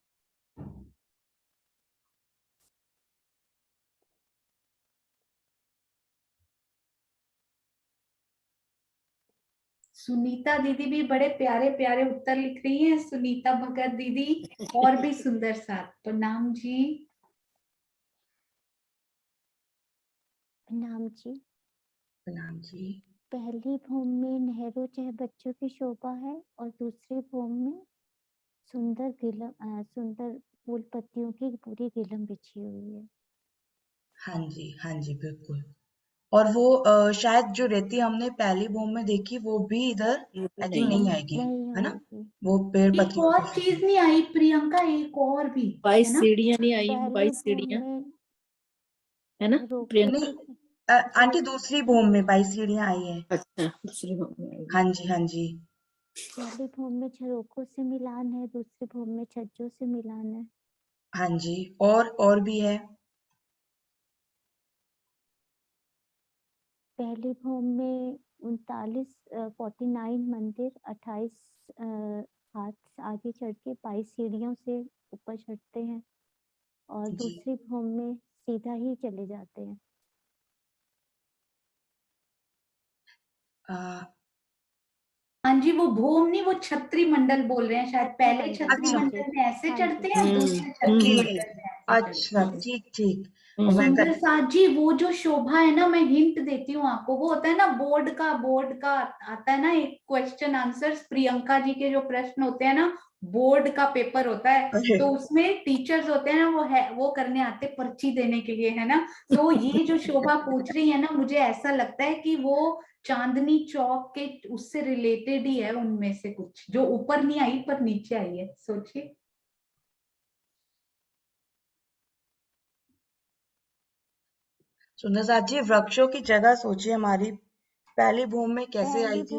[SPEAKER 1] सुनीता दीदी भी बड़े प्यारे प्यारे उत्तर लिख रही हैं, सुनीता भगत दीदी और भी सुंदर साथ। प्रणाम जी।
[SPEAKER 19] प्रणाम जी।
[SPEAKER 2] प्रणाम जी।
[SPEAKER 19] पहली भूमि में नहरों चाहे बच्चों की शोभा है और दूसरी भूमि में सुंदर फूल पत्तियों की पूरी गिलम बिछी हुई है।
[SPEAKER 2] हाँ जी बिल्कुल। और वो शायद जो रेती हमने पहली भूमि में देखी वो भी इधर आई थिंक नहीं आएगी, है ना? वो पेड़
[SPEAKER 1] एक
[SPEAKER 2] पत्तियों
[SPEAKER 1] और
[SPEAKER 2] की
[SPEAKER 1] चीज नहीं आई प्रियंका, एक और भी
[SPEAKER 3] 22
[SPEAKER 1] है ना,
[SPEAKER 3] सीढ़ियां नहीं आई हैं,
[SPEAKER 19] पहली
[SPEAKER 3] 22 सीढ़ियां
[SPEAKER 19] भूमि
[SPEAKER 3] है ना
[SPEAKER 19] में
[SPEAKER 3] प्रियंका?
[SPEAKER 2] नहीं आंटी, दूसरी भूमि में 22 सीढ़ियां आई है।
[SPEAKER 3] अच्छा दूसरी भूमि में आई
[SPEAKER 2] हाँ
[SPEAKER 3] है।
[SPEAKER 2] जी हाँ जी
[SPEAKER 19] पहली भूमि में झरोखों से मिलान है, दूसरी भूमि में छज्जों से मिलान है।
[SPEAKER 2] हाँ जी, और भी है।
[SPEAKER 19] पहली भूमि में 49 मंदिर 28 हाथ आगे चढ़ के 22 सीढ़ियों से ऊपर चढ़ते हैं, और
[SPEAKER 2] जी
[SPEAKER 19] दूसरी भूमि में सीधा ही चले जाते हैं।
[SPEAKER 1] हाँ जी, वो भूम नहीं, वो छत्री मंडल बोल रहे हैं शायद। पहले छत्री
[SPEAKER 2] अच्छा
[SPEAKER 1] मंडल में ऐसे
[SPEAKER 19] हाँ
[SPEAKER 1] चढ़ते
[SPEAKER 19] जी।
[SPEAKER 1] हैं, दूसरे छत्री मंडल में ऐसे
[SPEAKER 2] अच्छा
[SPEAKER 1] चढ़ते हैं।
[SPEAKER 2] ठीक ठीक।
[SPEAKER 1] सुंदर साथ जी, वो जो शोभा है ना, मैं हिंट देती हूँ आपको, वो होता है ना बोर्ड का आता है ना एक क्वेश्चन आंसर, प्रियंका जी के जो प्रश्न होते हैं ना, बोर्ड का पेपर होता है, तो उसमें टीचर्स होते हैं ना, वो करने आते पर्ची देने के लिए, है ना। तो ये जो शोभा पूछ रही है ना, मुझे ऐसा लगता है कि वो चांदनी चौक के उससे रिलेटेड ही है, उनमें से कुछ जो ऊपर नहीं आई पर नीचे आई है। सोचिए।
[SPEAKER 2] सुंदर साथ जी, वृक्षों की जगह सोचिए हमारी पहली भूमि में कैसे आई थी?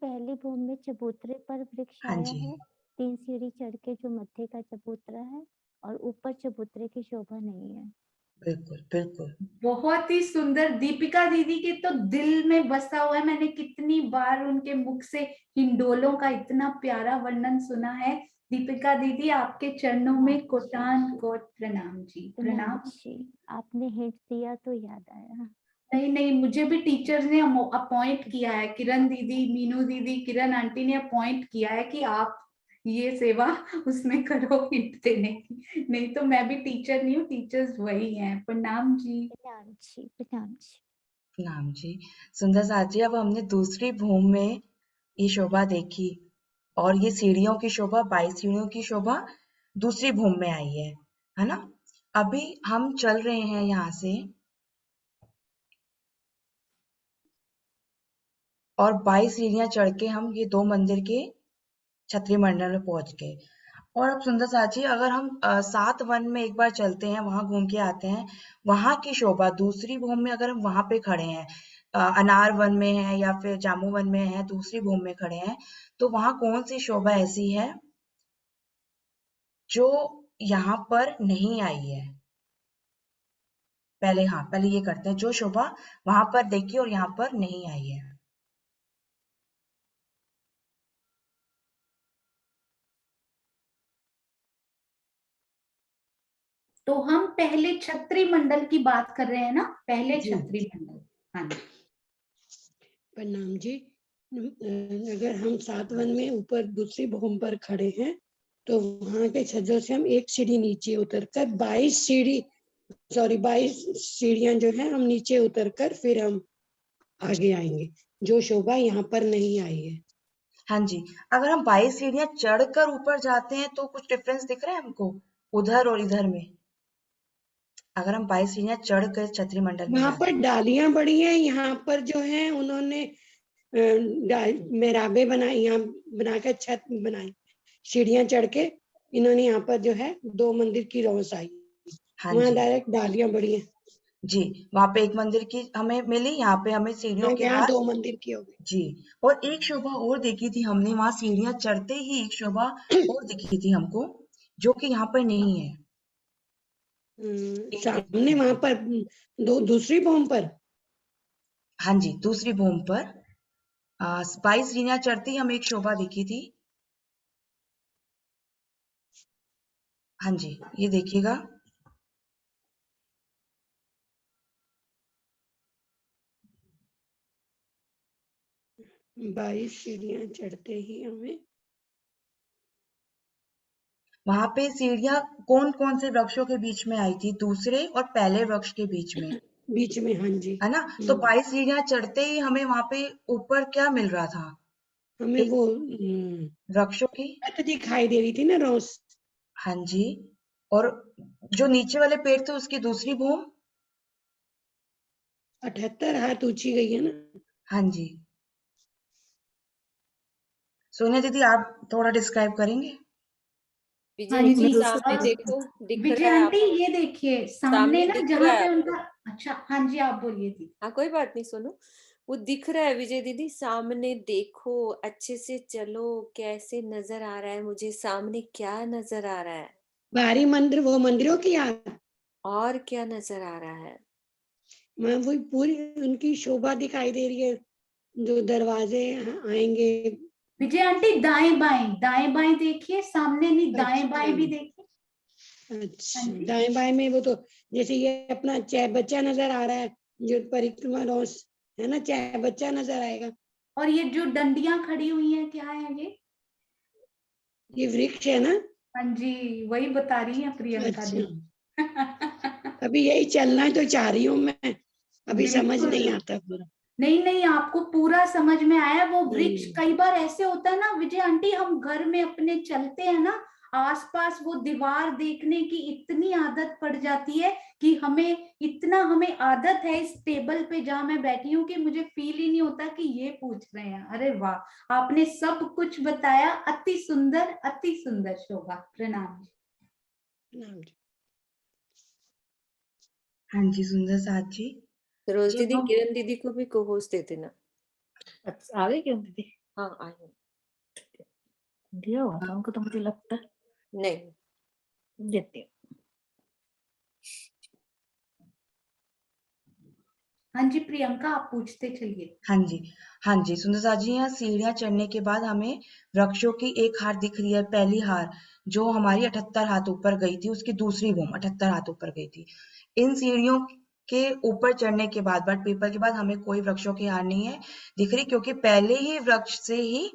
[SPEAKER 19] पहली भूमि में चबूतरे पर वृक्ष
[SPEAKER 2] हाँ
[SPEAKER 19] आया
[SPEAKER 2] जी
[SPEAKER 19] है, 3 सीढ़ी चढ़ के जो मध्य का चबूतरा है, और ऊपर चबूतरे की शोभा नहीं है।
[SPEAKER 2] बिल्कुल बिल्कुल।
[SPEAKER 1] बहुत ही सुंदर। दीपिका दीदी के तो दिल में बसा हुआ है। मैंने कितनी बार उनके मुख से हिंडोलों का इतना प्यारा वर्णन सुना है। दीपिका दीदी, आपके चरणों में कोटान कोट प्रणाम जी।
[SPEAKER 19] प्रणाम जी। आपने हिंट दिया तो याद आया।
[SPEAKER 1] नहीं नहीं, मुझे भी टीचर्स ने अपॉइंट किया है, किरण दीदी, मीनू दीदी, किरण आंटी ने अपॉइंट किया है कि आप ये सेवा उसमें करो हिंट देने की। नहीं तो मैं भी टीचर नहीं हूँ, टीचर्स वही हैं। प्रणाम जी।
[SPEAKER 19] प्रणाम जी। प्रणाम जी।
[SPEAKER 2] प्रणाम जी। सुंदर साथ जी, अब हमने दूसरी भूमि में ये शोभा देखी और ये सीढ़ियों की शोभा, 22 सीढ़ियों की शोभा दूसरी भूमि में आई है ना। अभी हम चल रहे हैं यहाँ से और 22 सीढ़ियां चढ़ के हम ये 2 मंदिर के छतरी मंडल में पहुंच गए। और अब सुंदर साथी, अगर हम 7 वन में एक बार चलते हैं, वहां घूम के आते हैं, वहां की शोभा दूसरी भूमि में, अगर हम वहां पे खड़े हैं, अनार वन में है या फिर जामू वन में है, दूसरी भूमि में खड़े हैं, तो वहां कौन सी शोभा ऐसी है जो यहाँ पर नहीं आई है? पहले ये करते हैं, जो शोभा वहां पर देखी और यहाँ पर नहीं आई है।
[SPEAKER 1] तो हम पहले छत्री मंडल की बात कर रहे हैं ना, पहले
[SPEAKER 20] जी।
[SPEAKER 1] छत्री मंडल। हाँ जी।
[SPEAKER 20] प्रणाम जी। अगर हम 7 वन में ऊपर दूसरी भूमि पर खड़े हैं तो वहां के छज्जों से हम एक सीढ़ी नीचे उतरकर 22 सीढ़ियां जो है हम नीचे उतरकर फिर हम आगे आएंगे, जो शोभा यहाँ पर नहीं आई है।
[SPEAKER 2] हाँ जी, अगर हम 22 सीढ़ियां चढ़कर ऊपर जाते हैं तो कुछ डिफरेंस दिख रहा है हमको उधर और इधर में? अगर हम 22 सीढ़ियां चढ़ कर छतरी मंडल में
[SPEAKER 20] वहां
[SPEAKER 2] जाते
[SPEAKER 20] पर डालियां बड़ी हैं, यहाँ पर जो है उन्होंने मेहराबे बनाई, यहाँ बनाकर छत बनाई, सीढ़ियां चढ़ के इन्होंने यहाँ पर जो है 2 मंदिर की रौस आई।
[SPEAKER 2] हाँ
[SPEAKER 20] वहाँ
[SPEAKER 2] जी
[SPEAKER 20] डायरेक्ट डालियां बड़ी हैं।
[SPEAKER 2] जी, वहां पे एक मंदिर की हमें मिली, यहाँ पे हमें सीढ़ियों के
[SPEAKER 20] यहाँ
[SPEAKER 2] बाद
[SPEAKER 20] 2 मंदिर की हो गई।
[SPEAKER 2] जी। और एक शोभा और देखी थी हमने, वहां सीढ़ियां चढ़ते ही एक शोभा और दिखी थी हमको, जो कि यहाँ पर नहीं है।
[SPEAKER 20] सामने वहां पर दूसरी भूमि पर।
[SPEAKER 2] हाँ जी, दूसरी भूमि पर 22 सीढ़ियां चढ़ती हमें एक शोभा दिखी थी। हाँ जी, ये देखिएगा।
[SPEAKER 20] बाईस सीढ़ियां चढ़ते ही हमें
[SPEAKER 2] वहां पे सीढ़ियां कौन कौन से वृक्षों के बीच में आई थी? दूसरे और पहले वृक्ष के बीच में।
[SPEAKER 20] हाँ जी,
[SPEAKER 2] है ना। तो 22 सीढ़ियां चढ़ते ही हमें वहां पे ऊपर क्या मिल रहा था?
[SPEAKER 20] हमें वो
[SPEAKER 2] वृक्षों की
[SPEAKER 20] तो दिखाई दे रही थी ना रोज।
[SPEAKER 2] हाँ जी। और जो नीचे वाले पेड़ थे उसकी दूसरी भूमि
[SPEAKER 20] 78 हाथ ऊंची गई है ना।
[SPEAKER 2] हाँ जी। सोनिया दीदी, आप थोड़ा डिस्क्राइब करेंगे?
[SPEAKER 1] हाँ
[SPEAKER 11] विजय दीदी
[SPEAKER 1] जी,
[SPEAKER 11] सामने
[SPEAKER 1] अब
[SPEAKER 11] देखो, दिख
[SPEAKER 1] विजय
[SPEAKER 11] रहा है
[SPEAKER 1] आंटी
[SPEAKER 11] आपको?
[SPEAKER 1] ये देखिए सामने
[SPEAKER 11] सामने
[SPEAKER 1] ना,
[SPEAKER 11] दिख
[SPEAKER 1] जहाँ
[SPEAKER 11] रहा है
[SPEAKER 1] पे
[SPEAKER 11] आपको?
[SPEAKER 1] उनका, अच्छा हाँ जी आप बोलिए दीदी।
[SPEAKER 11] हाँ कोई बात नहीं, सुनो, वो दिख रहा है विजय दीदी, सामने देखो, अच्छे से चलो, कैसे नजर आ रहा है मुझे, सामने क्या नजर आ रहा है?
[SPEAKER 20] बाहरी मंदिर, वो मंदिरों की याद।
[SPEAKER 11] और क्या नजर आ रहा है?
[SPEAKER 20] मैं वही पूरी उनकी शोभा दिखाई दे रही है, जो दरवाजे आएंगे।
[SPEAKER 1] विजय आंटी दाएं बाएं देखिए, सामने नहीं, दाएं बाएं भी देखिए।
[SPEAKER 20] अच्छा, दाएं बाएं में वो तो जैसे ये अपना चाय बच्चा नजर आ रहा है, जो परिक्रमा रोस है ना, चाय बच्चा नजर आएगा।
[SPEAKER 1] और ये जो डंडियां खड़ी हुई हैं, क्या है
[SPEAKER 20] ये वृक्ष है ना।
[SPEAKER 1] हाँ जी, वही बता रही है प्रियंका
[SPEAKER 20] अच्छा।
[SPEAKER 1] दी।
[SPEAKER 20] अभी यही चलना तो चाह रही हूँ मैं, अभी समझ
[SPEAKER 1] बिल्कुल।
[SPEAKER 20] नहीं आता पूरा।
[SPEAKER 1] नहीं नहीं, आपको पूरा समझ में आया। वो वृक्ष, कई बार ऐसे होता है ना विजय आंटी, हम घर में अपने चलते हैं ना, आसपास वो दीवार देखने की इतनी आदत पड़ जाती है कि हमें आदत है इस टेबल पे जहां मैं बैठी हूँ कि मुझे फील ही नहीं होता कि ये पूछ रहे हैं। अरे वाह, आपने सब कुछ बताया, अति सुंदर शोभा। प्रणाम जी।
[SPEAKER 2] हाँ जी, सुंदर साथ जी।
[SPEAKER 11] रोज
[SPEAKER 2] जब
[SPEAKER 11] दीदी,
[SPEAKER 2] हम
[SPEAKER 11] किरण दीदी को भी को-होस्ट दे देना।
[SPEAKER 3] अच्छा, आ गई किरण दीदी?
[SPEAKER 11] हाँ आई हूँ।
[SPEAKER 3] दिया हुआ था उनको तो मुझे लगता है।
[SPEAKER 11] नहीं
[SPEAKER 3] देती हूँ।
[SPEAKER 1] हाँ जी प्रियंका, आप पूछते चलिए।
[SPEAKER 2] हाँ जी सुंदर साथ जी, यहाँ सीढ़ियां चढ़ने के बाद हमें वृक्षों की एक हार दिख रही है। पहली हार जो हमारी 78 हाथ ऊपर गई थी, उसकी दूसरी बूम 78 हाथ ऊपर गई थी। इन सीढ़ियों के ऊपर चढ़ने के बाद बट पीपल के बाद हमें कोई वृक्षों की हार नहीं है दिख रही, क्योंकि पहले ही वृक्ष से ही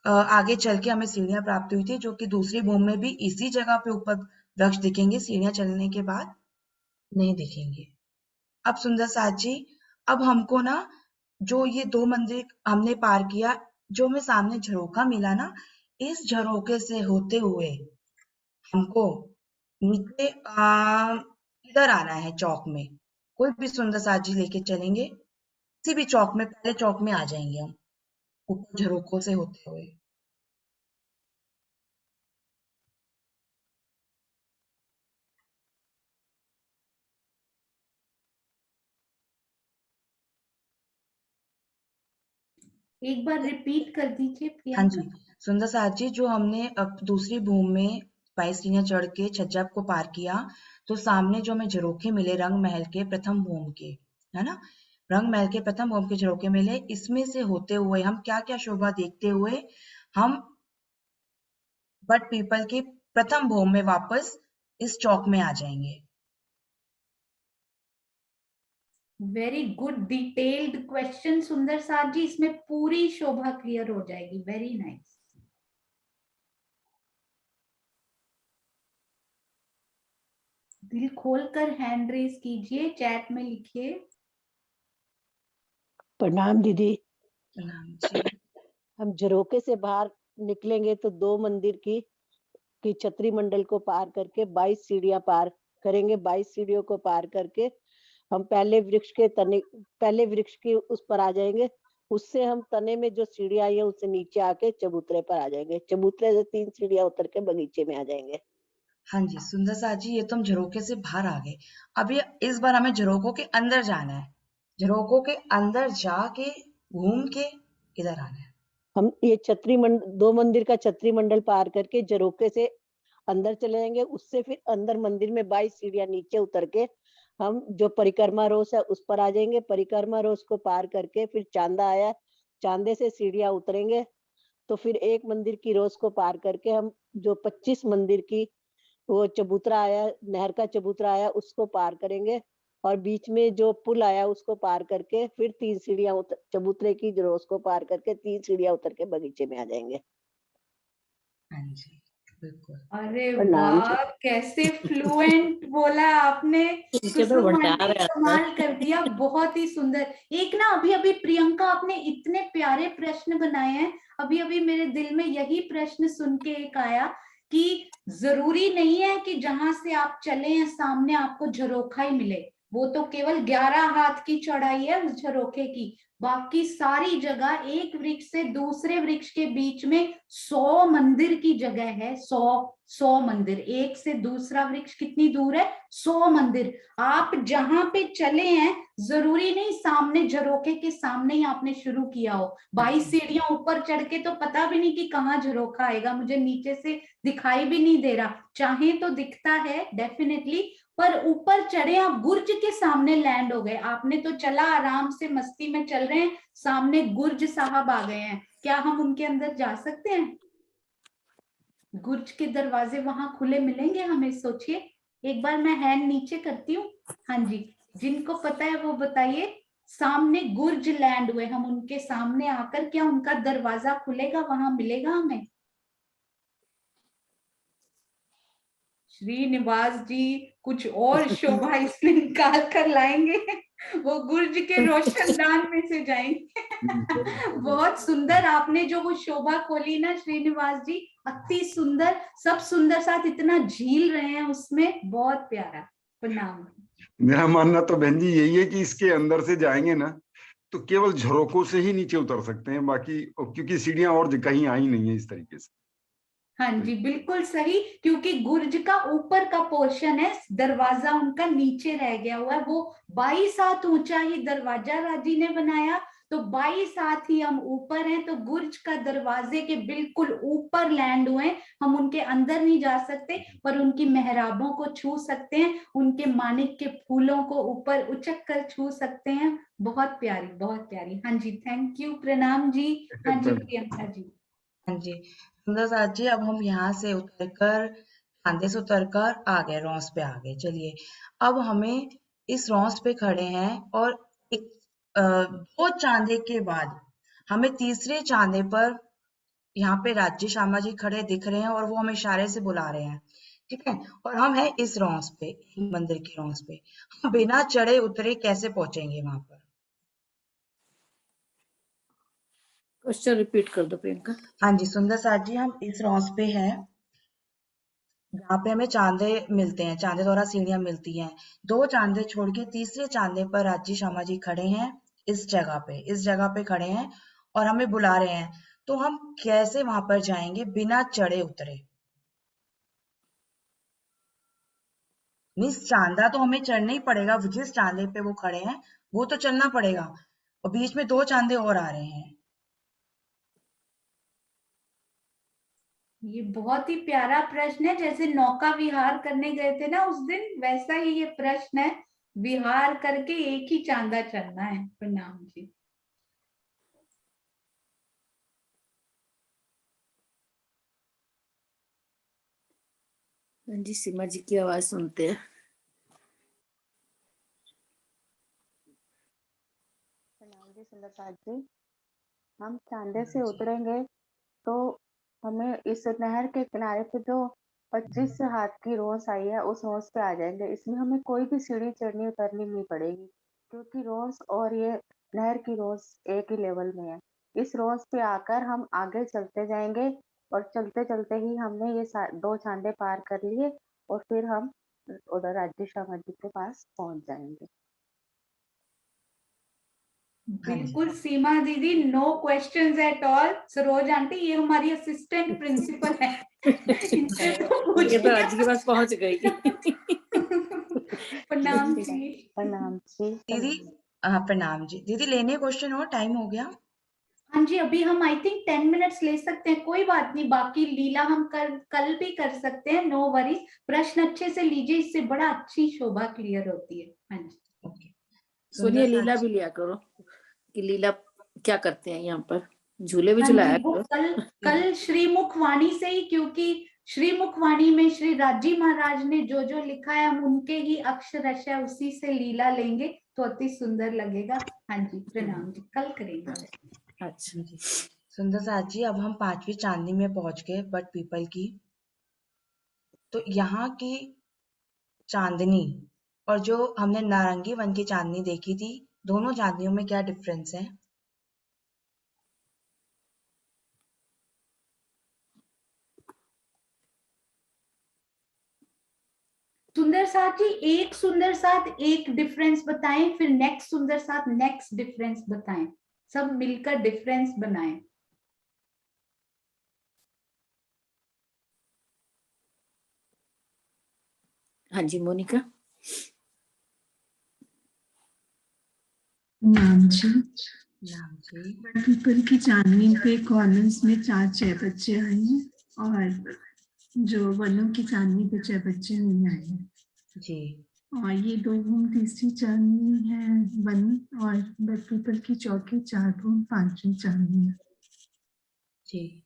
[SPEAKER 2] आगे चल के हमें सीढ़ियां प्राप्त हुई थी, जो कि दूसरी बूम में भी इसी जगह पे ऊपर वृक्ष दिखेंगे, सीढ़ियां चलने के बाद नहीं दिखेंगे। अब सुंदर साथ जी, अब हमको ना जो ये 2 मंदिर हमने पार किया, जो हमें सामने झरोखा मिला ना, इस झरोखे से होते हुए हमको नीचे इधर आना है चौक में। कोई भी सुंदर साथ जी लेके चलेंगे, किसी भी चौक में, पहले चौक में आ जाएंगे हम ऊपर झरोखों से होते हुए।
[SPEAKER 1] एक बार रिपीट कर दीजिए
[SPEAKER 2] हाँ
[SPEAKER 1] प्रियंका।
[SPEAKER 2] जी सुंदर साथ जी, जो हमने अब दूसरी बूम में 22 सीढ़ियां चढ़ के छज्जा को पार किया, तो सामने जो हमें झरोखे मिले रंग महल के प्रथम बूम के, है ना, रंग महल के प्रथम बूम के झरोखे मिले, इसमें से होते हुए हम क्या क्या शोभा देखते हुए हम बट पीपल की प्रथम भूम में वापस इस चौक में आ जाएंगे।
[SPEAKER 1] वेरी गुड डिटेल्ड क्वेश्चन सुंदर साथ जी, इसमें पूरी शोभा क्लियर हो जाएगी। Very nice. दिल खोलकर हैंड रेज कीजिए, चैट में लिखिए।
[SPEAKER 21] प्रणाम दीदी।
[SPEAKER 2] प्रणाम जी।
[SPEAKER 21] हम झरोके से बाहर निकलेंगे तो 2 मंदिर की छतरी मंडल को पार करके 22 सीढ़ियां पार करेंगे। 22 सीढ़ियों को पार करके हम पहले वृक्ष के उस पर आ जाएंगे। उससे हम तने में जो सीढ़ियां आई है उससे नीचे आके चबूतरे पर आ जाएंगे। चबूतरे से 3 सीढ़ियां उतर के बगीचे में आ जाएंगे।
[SPEAKER 2] हाँ जी सुंदर साथ जी, ये तो हम झरोके से बाहर आ गए। अब ये इस बार हमें झरोकों के अंदर जाना है। झरोकों के अंदर जाके घूम के इधर आना है।
[SPEAKER 21] हम ये 2 मंदिर का छतरी मंडल पार करके झरोके से अंदर चले जाएंगे। उससे फिर अंदर मंदिर में 22 सीढ़ियां नीचे उतर के हम जो परिक्रमा रोस है उस पर आ जाएंगे। परिक्रमा रोस को पार करके फिर चांदा आया, चांदे से सीढ़ियां उतरेंगे तो फिर एक मंदिर की रोस को पार करके हम जो 25 मंदिर की वो चबूतरा आया, नहर का चबूतरा आया, उसको पार करेंगे और बीच में जो पुल आया उसको पार करके फिर 3 सीढ़ियां चबूतरे की रोस को पार करके 3 सीढ़ियां उतर के बगीचे में आ जाएंगे।
[SPEAKER 2] हाँ जी बिल्कुल।
[SPEAKER 1] अरे वाह, कैसे फ्लुएंट बोला आपने। सुषमा ने कमाल कर दिया, बहुत ही सुंदर। एक ना अभी अभी प्रियंका आपने इतने प्यारे प्रश्न बनाए हैं, अभी अभी मेरे दिल में यही प्रश्न सुन के एक आया कि जरूरी नहीं है कि जहां से आप चले हैं सामने आपको झरोखा ही मिले। वो तो केवल 11 हाथ की चौड़ाई है उस झरोखे की, बाकी सारी जगह एक वृक्ष से दूसरे वृक्ष के बीच में 100 मंदिर की जगह है। 100 मंदिर, एक से दूसरा वृक्ष कितनी दूर है? 100 मंदिर। आप जहां पे चले हैं जरूरी नहीं सामने झरोखे के सामने ही आपने शुरू किया हो। 22 सीढ़ियां ऊपर चढ़ के तो पता भी नहीं कि कहाँ झरोखा आएगा, मुझे नीचे से दिखाई भी नहीं दे रहा। चाहे तो दिखता है डेफिनेटली, पर ऊपर चढ़े आप गुर्ज के सामने लैंड हो गए। आपने तो चला आराम से मस्ती में चल रहे हैं, सामने गुर्ज साहब आ गए हैं। क्या हम उनके अंदर जा सकते हैं? गुर्ज के दरवाजे वहां खुले मिलेंगे हमें? सोचिए एक बार, मैं हैंड नीचे करती हूँ। हाँ जी, जिनको पता है वो बताइए। सामने गुर्ज लैंड हुए, हम उनके सामने आकर क्या उनका दरवाजा खुलेगा, वहां मिलेगा हमें? श्रीनिवास जी कुछ और शोभा इसमें निकाल कर लाएंगे, वो गुर्ज के रोशनदान में से जाएंगे। बहुत सुंदर आपने जो वो शोभा खोली ना श्रीनिवास जी, अति सुंदर। सब सुंदर साथ इतना झील रहे हैं उसमें, बहुत प्यारा। प्रणाम।
[SPEAKER 12] मेरा मानना तो बहन जी यही है कि इसके अंदर से जाएंगे ना तो केवल झरोकों से ही नीचे उतर सकते हैं, बाकी क्योंकि सीढ़ियां और कहीं आई नहीं है इस तरीके से।
[SPEAKER 1] हाँ जी बिल्कुल सही, क्योंकि गुर्ज का ऊपर का पोर्शन है, दरवाजा उनका नीचे रह गया हुआ है। वो 22 हाथ ऊंचा ही दरवाजा राजी ने बनाया, तो तो 22 हाथ ही हम ऊपर हैं, तो गुर्ज का दरवाजे के बिल्कुल ऊपर लैंड हुए। हम उनके अंदर नहीं जा सकते पर उनकी मेहराबों को छू सकते हैं, उनके मानिक के फूलों को ऊपर उचक कर छू सकते हैं। बहुत प्यारी, बहुत प्यारी। हाँ जी, थैंक यू, प्रणाम जी। हाँ जी प्रियंका जी।
[SPEAKER 2] हाँ जी सुंदर साथ जी, अब हम यहाँ से उतरकर खांदे से उतरकर आ गए, रॉस पे आ गए। चलिए अब हमें इस रॉस पे खड़े हैं और एक 2 चांदे के बाद हमें तीसरे चांदे पर यहाँ पे राज्य श्यामा जी खड़े दिख रहे हैं और वो हमें इशारे से बुला रहे हैं, ठीक है। और हम हैं इस रॉस पे, मंदिर की रॉस पे। हम बिना चढ़े उतरे कैसे पहुंचेंगे वहां पर?
[SPEAKER 3] क्वेश्चन रिपीट कर दो प्रियंका।
[SPEAKER 2] हाँ जी सुंदर साथ जी, हम इस रॉस पे हैं जहाँ पे हमें चांदे मिलते हैं, चांदे द्वारा सीढ़ियां मिलती हैं। 2 चांदे छोड़ के तीसरे चांदे पर राज्य श्यामा जी खड़े हैं, इस जगह पे खड़े हैं और हमें बुला रहे हैं। तो हम कैसे वहां पर जाएंगे बिना चढ़े उतरे? मीन्स चांदा तो हमें चढ़ना ही पड़ेगा, जिस चांदे पे वो खड़े हैं वो तो चलना पड़ेगा और बीच में 2 चांदे और आ रहे हैं।
[SPEAKER 1] ये बहुत ही प्यारा प्रश्न है, जैसे नौका विहार करने गए थे ना उस दिन, वैसा ही ये प्रश्न है। विहार करके एक ही चांदा चलना है। प्रणाम जी।
[SPEAKER 3] जी सीमा जी की आवाज सुनते हैं।
[SPEAKER 16] प्रणाम जी सुंदर साथ जी, हम चांदे से उतरेंगे तो हमें इस नहर के किनारे पे जो 25 हाथ की रोस आई है उस रोस पे आ जाएंगे। इसमें हमें कोई भी सीढ़ी चढ़नी उतरनी नहीं पड़ेगी क्योंकि रोस और ये नहर की रोस एक ही लेवल में है। इस रोस पे आकर हम आगे चलते जाएंगे और चलते चलते ही हमने ये 2 चांदे पार कर लिए और फिर हम उधर राज्य श्यामा जी के पास पहुंच जाएंगे।
[SPEAKER 1] बिल्कुल सीमा दीदी, no questions at all. Saroj aunty, ये हमारी असिस्टेंट प्रिंसिपल है, इनसे तो
[SPEAKER 3] ये तो आज के पास पहुंच गई।
[SPEAKER 1] प्रणाम जी।
[SPEAKER 16] प्रणाम जी
[SPEAKER 2] दीदी। हाँ प्रणाम जी दीदी, लेने क्वेश्चन और टाइम हो गया?
[SPEAKER 1] हाँ जी, अभी हम आई थिंक 10 मिनट्स ले सकते हैं, कोई बात नहीं। बाकी लीला हम कल भी कर सकते हैं, नो वरीज। प्रश्न अच्छे से लीजिए, इससे बड़ा अच्छी शोभा क्लियर होती है। हाँ जी।
[SPEAKER 3] सोनिया लीला भी लिया करो कि लीला क्या करते हैं यहाँ पर, झूले भी झुलाया
[SPEAKER 1] वो
[SPEAKER 3] करो।
[SPEAKER 1] कल श्रीमुख वाणी से ही, क्योंकि श्रीमुख वाणी में श्री राजी महाराज ने जो जो लिखा है हम उनके ही अक्षरश है, उसी से लीला लेंगे तो अति सुंदर लगेगा। हाँ जी प्रणाम जी, कल करेंगे।
[SPEAKER 3] अच्छा
[SPEAKER 2] जी सुंदर साथ जी, अब हम 5वीं चांदनी में पहुंच गए, बट पीपल की। तो यहाँ की चांदनी और जो हमने नारंगी वन की चांदनी देखी थी, दोनों चांदनियों में क्या डिफरेंस है?
[SPEAKER 1] सुंदर साथ जी, एक सुंदर साथ एक डिफरेंस बताएं, फिर नेक्स्ट सुंदर साथ नेक्स्ट डिफरेंस बताएं, सब मिलकर डिफरेंस बनाएं।
[SPEAKER 3] हाँ जी मोनिका।
[SPEAKER 4] नाम जी,
[SPEAKER 2] नाम जी।
[SPEAKER 4] पीपल की चांदनी पे कॉर्नर्स में 4 चहबच्चे आए हैं और जो वनों की चांदनी पे चहबच्चे नहीं आए हैं
[SPEAKER 2] जी।
[SPEAKER 4] और ये 2 घूम तीसरी चांदनी है वन, और पीपल की चौकी 4 घूम 5वीं चांदनी है।
[SPEAKER 2] जी।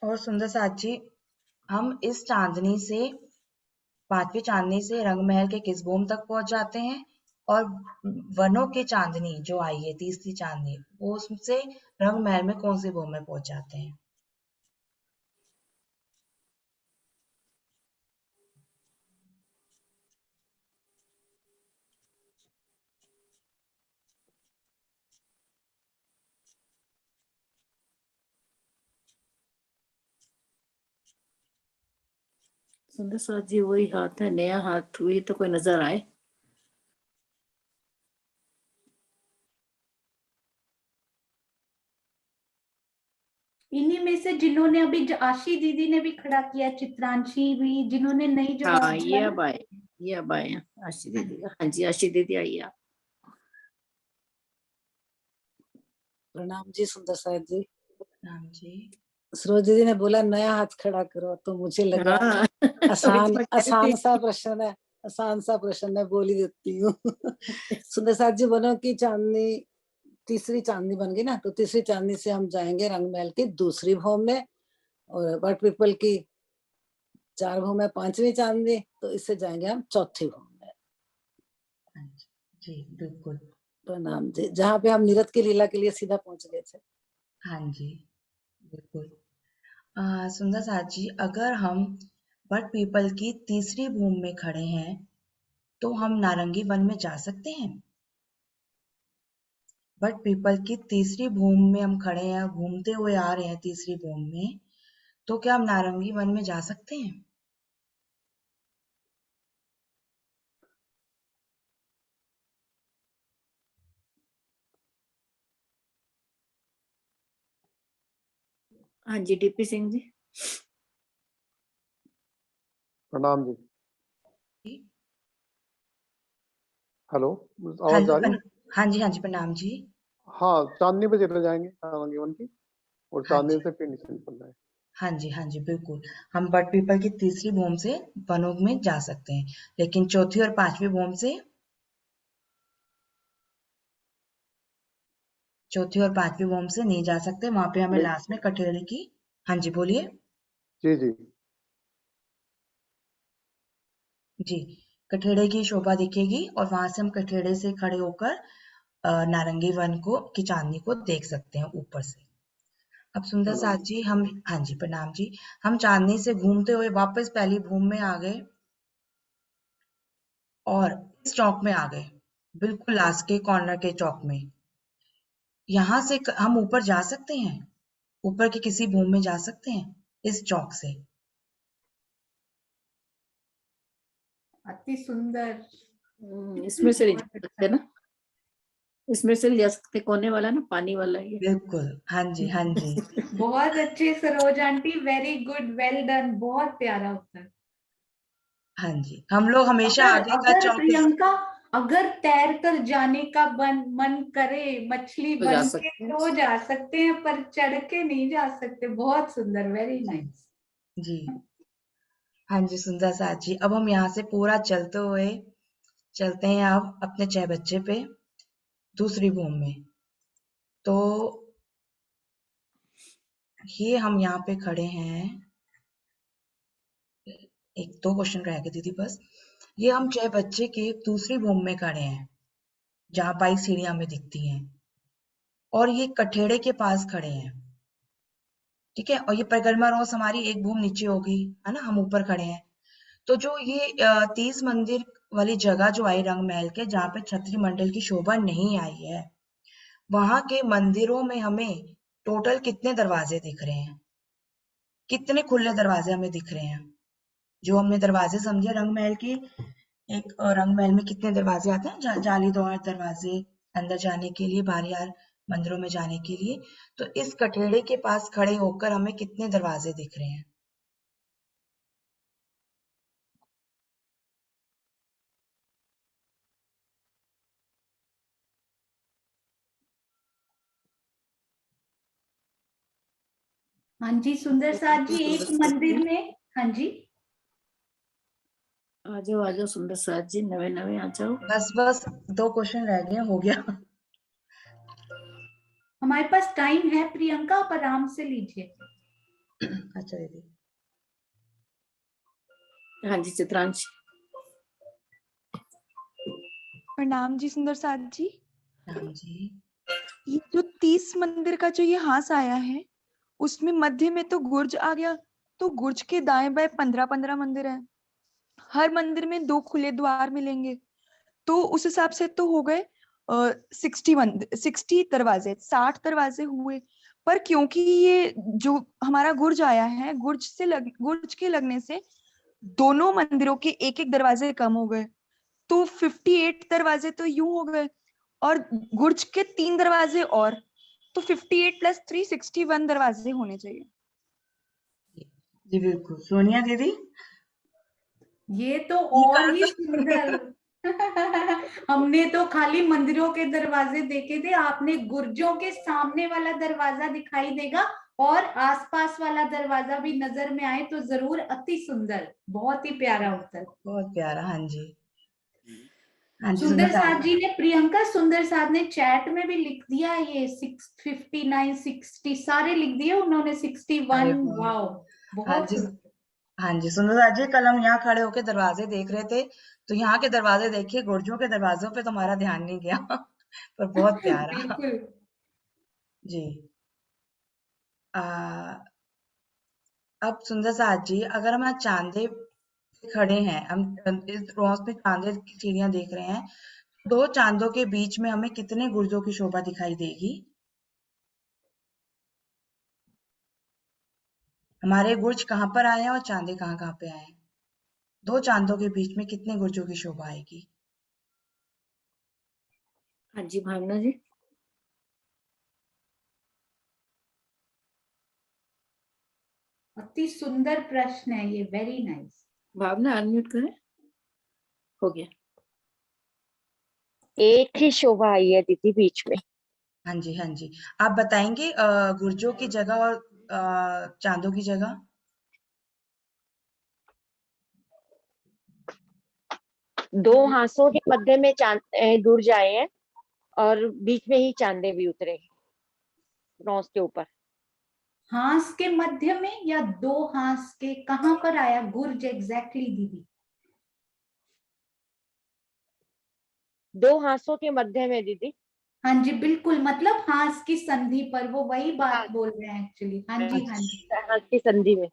[SPEAKER 2] और सुंदर साथ जी, हम इस चांदनी से 5वीं चांदनी से रंगमहल के किस भूम तक पहुंच जाते हैं, और वनों की चांदनी जो आई है तीसरी चांदनी, वो उससे रंगमहल में कौन से भूम में पहुंच जाते हैं?
[SPEAKER 3] सुंदर साथ जी वही हाथ है, नया हाथ हुई तो कोई नजर आए।
[SPEAKER 1] इन्हीं में से जिन्होंने अभी आशी दीदी ने भी खड़ा किया, चित्रांशी भी, जिन्होंने नहीं जवाब
[SPEAKER 3] हाँ
[SPEAKER 1] दिया
[SPEAKER 3] ये
[SPEAKER 1] ना।
[SPEAKER 3] अब आए, ये अब आए आशी दीदी। हाँ जी आशी दीदी आइए आप।
[SPEAKER 17] प्रणाम जी सुंदर साहब जी।
[SPEAKER 2] प्रणाम जी।
[SPEAKER 17] सरोज दीदी ने बोला नया हाथ खड़ा करो, तो मुझे लगा
[SPEAKER 3] हाँ
[SPEAKER 17] आसान सा प्रश्न है, आसान सा प्रश्न है, बोल ही देती हूँ। सुंदर साहब जी बोलो कि चांदनी तीसरी चांदनी बन गई ना, तो तीसरी चांदनी से हम जाएंगे रंग महल की दूसरी भौम में, और बट पीपल की 4 भौम है 5वीं चांदनी, तो इससे जाएंगे हम चौथी भौम में।
[SPEAKER 2] जी बिल्कुल।
[SPEAKER 17] प्रणाम जी, जहाँ पे हम नीरद की लीला के लिए सीधा पहुंच गए थे।
[SPEAKER 2] हाँ जी बिल्कुल। सुंदर साथ जी, अगर हम बट पीपल की तीसरी भूमि में खड़े हैं तो हम नारंगी वन में जा सकते हैं? बट पीपल की तीसरी भूमि में हम खड़े हैं, घूमते हुए आ रहे हैं तीसरी भूमि में, तो क्या हम नारंगी वन में जा सकते हैं?
[SPEAKER 3] हाँ जी डीपी सिंह जी।
[SPEAKER 5] प्रणाम जी। हेलो,
[SPEAKER 2] हाँ
[SPEAKER 5] आवाज
[SPEAKER 2] जी
[SPEAKER 5] आ रही है?
[SPEAKER 2] हाँ जी हाँ जी प्रणाम जी।
[SPEAKER 5] हाँ, चांदनी पे चले जाएंगे नारंगी वन की, और
[SPEAKER 2] हाँ
[SPEAKER 5] चांदनी
[SPEAKER 2] जी
[SPEAKER 5] से फिर नीचे निकल जाए।
[SPEAKER 2] हाँ जी बिल्कुल। हम बट पीपल की तीसरी भूमि से वनों में जा सकते हैं, लेकिन चौथी और 5वीं भूमि से नहीं जा सकते। वहां पे हमें लास्ट में कठेड़े की। हाँ जी बोलिए।
[SPEAKER 5] जी जी
[SPEAKER 2] जी, कठेड़े की शोभा दिखेगी और वहां से हम कठेड़े से खड़े होकर नारंगी वन की चांदनी को देख सकते हैं ऊपर से। अब सुंदर साथ जी हम, हाँ जी प्रणाम जी, हम चांदनी से घूमते हुए वापस पहली भूमि में आ गए और इस चौक में आ गए, बिल्कुल लास्ट के कॉर्नर के चौक में। यहाँ से हम ऊपर जा सकते हैं, ऊपर की किसी भूमि में जा सकते हैं इस चौक से।
[SPEAKER 1] अति सुंदर।
[SPEAKER 3] इसमें से नहीं जा सकते ना, इसमें से नहीं जा सकते, कोने वाला ना, पानी वाला ये।
[SPEAKER 2] बिल्कुल हाँ जी हाँ जी।
[SPEAKER 1] बहुत अच्छे Saroj aunty, very good, well done, बहुत प्यारा उत्तर।
[SPEAKER 2] हाँ जी, हम लोग हमेशा आगे का चौक।
[SPEAKER 1] प्रियंका, अगर तैर कर जाने का मन करे मछली
[SPEAKER 3] तो जा
[SPEAKER 1] बन के,
[SPEAKER 3] सकते हैं।
[SPEAKER 1] तो जा सकते हैं, पर चढ़ के नहीं जा सकते। बहुत सुंदर, वेरी नाइस।
[SPEAKER 2] जी हाँ जी सुंदर साथ जी, अब हम यहाँ से पूरा चलते हुए चलते हैं अब अपने 6 बच्चे पे दूसरी भूमि में। तो ये हम यहाँ पे खड़े हैं, एक 2 क्वेश्चन रह गए दीदी बस। ये हम 6 बच्चे के दूसरी भूमि में खड़े हैं जहाँ 22 सीढ़ियां हमें दिखती हैं, और ये कठेड़े के पास खड़े हैं, ठीक है। और ये परिक्रमा रोज हमारी एक भूमि नीचे होगी, है ना, हम ऊपर खड़े हैं। तो जो ये 30 मंदिर वाली जगह जो आई रंग महल के, जहाँ पे छत्री मंडल की शोभा नहीं आई है, वहां के मंदिरों में हमें टोटल कितने दरवाजे दिख रहे हैं, कितने खुले दरवाजे हमें दिख रहे हैं? जो हमने दरवाजे समझे रंग महल की, एक रंग महल में कितने दरवाजे आते हैं, जालीदार दरवाजे अंदर जाने के लिए, बाहर मंदिरों में जाने के लिए। तो इस कठेड़े के पास खड़े होकर हमें कितने दरवाजे दिख रहे हैं?
[SPEAKER 1] हाँ जी सुंदर साथ जी, एक मंदिर में, हाँ जी
[SPEAKER 3] आ जाओ सुंदर साथ जी, नवे आ जाओ।
[SPEAKER 2] बस 2 क्वेश्चन रह गए, हो गया।
[SPEAKER 1] हमारे पास टाइम है प्रियंका, आप आराम से लीजिए।
[SPEAKER 2] अच्छा दीदी।
[SPEAKER 3] हाँ जी चित्रांश।
[SPEAKER 14] प्रणाम जी सुंदर साथ जी।
[SPEAKER 2] प्रणाम जी।
[SPEAKER 14] ये जो 30 मंदिर का जो ये हास आया है, उसमें मध्य में तो गुर्ज आ गया, तो गुर्ज के दाएं बाएं 15-15 मंदिर हैं। हर मंदिर में 2 खुले द्वार मिलेंगे, तो उस हिसाब से तो हो गए 60 दरवाजे, 60 दरवाजे हुए। पर क्योंकि ये जो हमारा गुर्ज आया है, गुर्ज के लगने से दोनों मंदिरों के एक एक दरवाजे कम हो गए, तो 58 दरवाजे तो यूं हो गए, और गुर्ज के 3 दरवाजे और, तो 58 + 3 61 दरवाजे होने चाहिए।
[SPEAKER 2] जी बिल्कुल सोनिया दीदी,
[SPEAKER 1] ये तो और ही सुंदर। हमने तो खाली मंदिरों के दरवाजे देखे थे, आपने गुर्जों के सामने वाला दरवाजा दिखाई देगा और आसपास वाला दरवाजा भी नजर में आए तो जरूर। अति सुंदर, बहुत ही प्यारा उत्तर।
[SPEAKER 2] बहुत प्यारा। हाँ जी, हाँ जी।
[SPEAKER 1] सुंदर साथ जी ने, प्रियंका सुंदर साथ ने चैट में भी लिख दिया ये 659 60 सारे लिख दिए उन्होंने, 61।
[SPEAKER 2] अरे
[SPEAKER 1] वाओ,
[SPEAKER 2] हाँ
[SPEAKER 1] बहुत
[SPEAKER 2] जी,
[SPEAKER 1] सुंदर।
[SPEAKER 2] हाँ जी सुंदर साथ जी, कल हम यहाँ खड़े होके दरवाजे देख रहे थे, तो यहाँ के दरवाजे देखिए, गुर्जों के दरवाजों पे तुम्हारा ध्यान नहीं गया। पर बहुत प्यारा।
[SPEAKER 1] बिल्कुल
[SPEAKER 2] जी। अब सुंदर साथ जी, अगर हम यहाँ चांदे पे खड़े हैं, हम इस रोज पे चांदे की सीढ़ियां देख रहे हैं, दो चांदों के बीच में हमें कितने गुर्जों की शोभा दिखाई देगी? हमारे गुर्ज कहाँ पर आए हैं और चांदे कहाँ कहाँ पे आए हैं? दो चांदों के बीच में कितने गुर्जों की शोभा आएगी?
[SPEAKER 3] हाँ जी भावना जी।
[SPEAKER 1] अति सुंदर प्रश्न है ये, वेरी नाइस।
[SPEAKER 3] भावना अनम्यूट करें। हो गया।
[SPEAKER 6] एक ही शोभा आई है दीदी बीच में।
[SPEAKER 2] हाँ जी, हाँ जी। आप बताएंगे गुर्जों की जगह और चांदों की जगह?
[SPEAKER 6] दो हांसों के मध्य में गुर्ज आए हैं और बीच में ही चांदे भी उतरे हैं रोज के ऊपर।
[SPEAKER 1] हांस के मध्य में या दो हांस के, कहाँ पर आया गुर्ज एग्जैक्टली दीदी?
[SPEAKER 6] दो हांसों के मध्य में दीदी।
[SPEAKER 1] हाँ जी बिल्कुल, मतलब हांस की संधि पर, वो वही बात बोल रहे हैं एक्चुअली। हाँ जी, हाँ जी,
[SPEAKER 6] हांस की संधि में।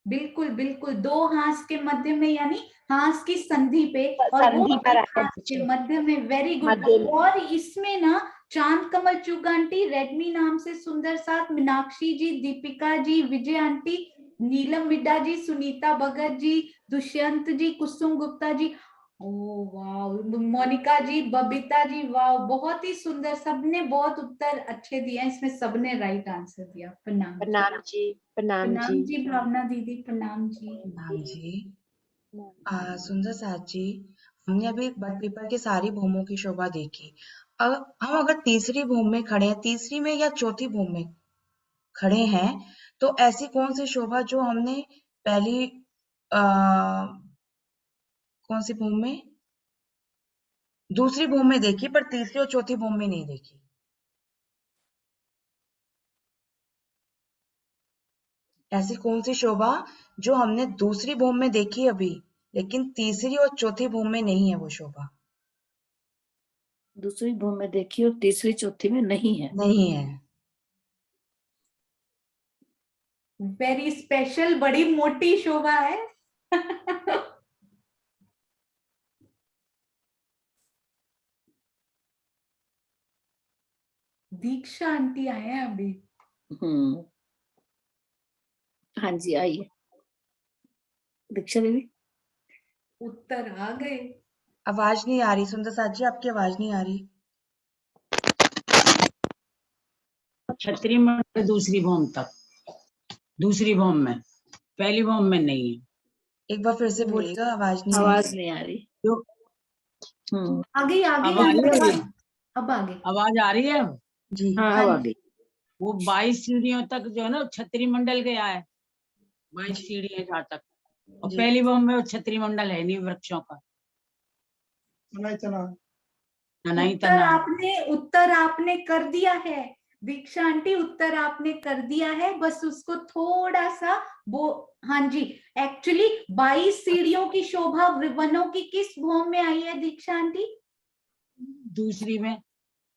[SPEAKER 1] बिल्कुल बिल्कुल, दो हांस के मध्य में यानी हांस की संधि पे, और वो
[SPEAKER 6] संधि पर
[SPEAKER 1] एक
[SPEAKER 6] आया
[SPEAKER 1] हांस के मध्य में। Very good.
[SPEAKER 6] मध्य में।
[SPEAKER 1] और इसमें ना चांद कमल चुग आंटी, रेडमी नाम से सुंदर साथ, मीनाक्षी जी, दीपिका जी, विजय आंटी, नीलम मिड्डा जी, सुनीता भगत जी, दुष्यंत जी, कुसुम गुप्ता जी, ओ वाह, मोनिका जी, बबीता जी, वाह, बहुत ही सुंदर। सबने बहुत उत्तर अच्छे दिए हैं इसमें, सबने राइट आंसर दिया। प्रणाम।
[SPEAKER 6] प्रणाम जी। प्रणाम
[SPEAKER 1] प्रणाम
[SPEAKER 6] जी।
[SPEAKER 1] जी भावना दीदी, प्रणाम जी।
[SPEAKER 2] प्रणाम जी। सुंदर साथ जी, हमने अभी बट पीपल की सारी भूमों की शोभा देखी। अब हम अगर तीसरी भूम में खड़े हैं, तीसरी में या चौथी भूम में खड़े हैं, तो ऐसी कौन सी शोभा जो हमने पहली कौन सी भूम में, दूसरी भूम में देखी पर तीसरी और चौथी भूम में नहीं देखी? ऐसी कौन सी शोभा जो हमने दूसरी भूम में देखी अभी, लेकिन तीसरी और चौथी भूम में नहीं है वो शोभा?
[SPEAKER 3] दूसरी भूमि में देखी और तीसरी चौथी में नहीं है।
[SPEAKER 2] नहीं है।
[SPEAKER 1] वेरी स्पेशल, बड़ी मोटी शोभा है। दीक्षा आंटी आए हैं अभी।
[SPEAKER 3] हाँ जी आइए दीक्षा दीदी।
[SPEAKER 1] उत्तर आ गए।
[SPEAKER 2] आवाज नहीं आ रही सुंदर साथ जी, आपकी आवाज नहीं आ रही।
[SPEAKER 22] छतरी मंडल दूसरी भूम तक, दूसरी भूम में, पहली भूम में नहीं है।
[SPEAKER 2] एक बार फिर से बोलिएगा, आवाज नहीं
[SPEAKER 3] आवाज नहीं आ रही।
[SPEAKER 1] आगे आगे
[SPEAKER 22] अब आ रही है?
[SPEAKER 1] अब आगे
[SPEAKER 22] आवाज आ रही है अब?
[SPEAKER 2] जी
[SPEAKER 3] हाँ अब आ गई।
[SPEAKER 22] वो 22 सीढ़ियों तक जो है ना छतरी मंडल गया है, 22 सीढ़ियां जहाँ तक, और पहली भूम में वो छतरी मंडल है नहीं वृक्षों का।
[SPEAKER 1] उत्तर आपने कर दिया है दीक्षा आंटी, उत्तर आपने कर दिया है, बस उसको थोड़ा सा वो। हाँ जी, एक्चुअली 22 सीढ़ियों की शोभा वनों की किस भूम में आई है दीक्षा आंटी?
[SPEAKER 22] दूसरी में।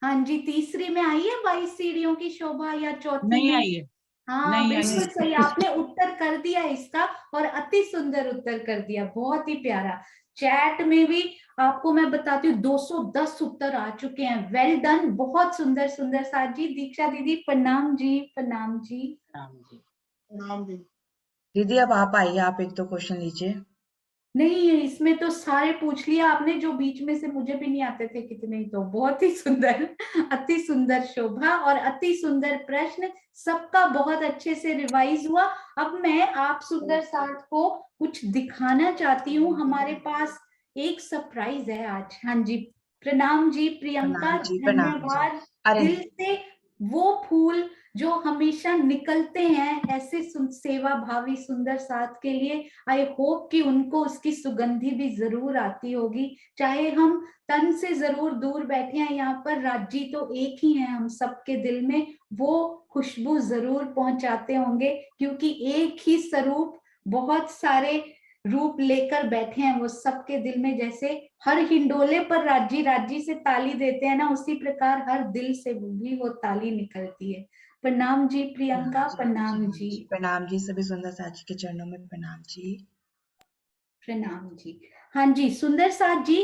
[SPEAKER 1] हाँ जी, तीसरी में आई है 22 सीढ़ियों की शोभा, या चौथी
[SPEAKER 22] नहीं
[SPEAKER 1] में?
[SPEAKER 22] आई है।
[SPEAKER 1] हाँ
[SPEAKER 22] नहीं
[SPEAKER 1] बिल्कुल
[SPEAKER 22] आई।
[SPEAKER 1] सही, आपने उत्तर कर दिया इसका, और अति सुंदर उत्तर कर दिया, बहुत ही प्यारा। चैट में भी आपको मैं बताती हूँ 210 उत्तर आ चुके हैं। वेल डन, बहुत सुंदर सुंदर साथ जी। दीक्षा दीदी प्रणाम जी, प्रणाम जी।
[SPEAKER 22] प्रणाम जी।
[SPEAKER 2] दीदी अब आप आइए, आप एक दो क्वेश्चन लीजिए।
[SPEAKER 1] नहीं, इसमें तो सारे पूछ लिया आपने, जो बीच में से मुझे भी नहीं आते थे कितने ही। तो बहुत ही सुंदर, अति सुंदर शोभा और अति सुंदर प्रश्न, सबका बहुत अच्छे से रिवाइज हुआ। अब मैं आप सुंदर साथ को कुछ दिखाना चाहती हूँ। हमारे पास एक सरप्राइज है आज। हाँ जी, प्रणाम जी प्रियंका,
[SPEAKER 2] प्रणाम जी, प्रणाम जी।
[SPEAKER 1] धन्यवाद
[SPEAKER 2] अरे
[SPEAKER 1] दिल से। वो फूल जो हमेशा निकलते हैं ऐसे सेवा भावी सुंदर साथ के लिए, आई होप कि उनको उसकी सुगंधी भी जरूर आती होगी। चाहे हम तन से जरूर दूर बैठे हैं यहाँ पर, राज्य तो एक ही है हम सबके दिल में, वो खुशबू जरूर पहुंचाते होंगे, क्योंकि एक ही स्वरूप बहुत सारे रूप लेकर बैठे हैं वो सबके दिल में। जैसे हर हिंडोले पर राज्य राज्य से ताली देते हैं ना, उसी प्रकार हर दिल से भी वो ताली निकलती है। प्रणाम जी प्रियंका, प्रणाम जी।
[SPEAKER 2] प्रणाम जी, सभी सुंदर साथ जी के चरणों में प्रणाम जी।
[SPEAKER 1] प्रणाम जी। हाँ जी सुंदर साथ जी,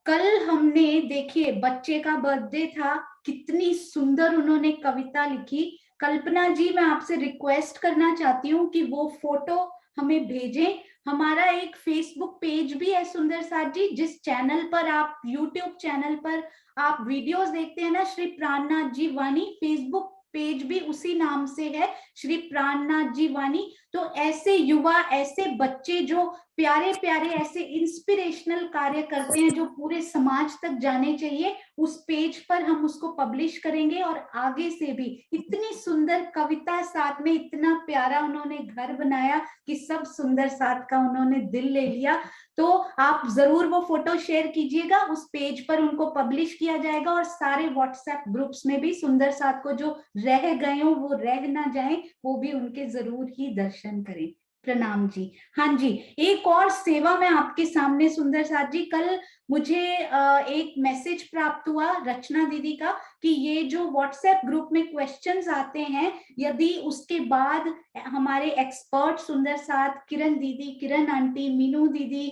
[SPEAKER 1] कल हमने देखिए बच्चे का बर्थडे था, कितनी सुंदर उन्होंने कविता लिखी। कल्पना जी, मैं आपसे रिक्वेस्ट करना चाहती हूँ कि वो फोटो हमें भेजें। हमारा एक फेसबुक पेज भी है सुंदर साथ जी, जिस चैनल पर आप, यूट्यूब चैनल पर आप वीडियोस देखते हैं ना, श्री प्राणनाथ जी वाणी, फेसबुक पेज भी उसी नाम से है, श्री प्राणनाथ जी वाणी। तो ऐसे युवा, ऐसे बच्चे जो प्यारे प्यारे ऐसे इंस्पिरेशनल कार्य करते हैं जो पूरे समाज तक जाने चाहिए, उस पेज पर हम उसको पब्लिश करेंगे। और आगे से भी इतनी सुंदर कविता, साथ में इतना प्यारा उन्होंने घर बनाया कि सब सुंदर साथ का उन्होंने दिल ले लिया। तो आप जरूर वो फोटो शेयर कीजिएगा, उस पेज पर उनको पब्लिश किया जाएगा, और सारे व्हाट्सएप ग्रुप्स में भी सुंदर साथ को जो रह गए हो वो रह ना जाए, वो भी उनके जरूर ही दर्शन करें। प्रणाम जी। हाँ जी, एक और सेवा मैं आपके सामने सुंदर साथ जी, कल मुझे एक मैसेज प्राप्त हुआ रचना दीदी का कि ये जो व्हाट्सएप ग्रुप में क्वेश्चंस आते हैं, यदि उसके बाद हमारे एक्सपर्ट सुंदर साथ, किरण दीदी, किरण आंटी, मीनू दीदी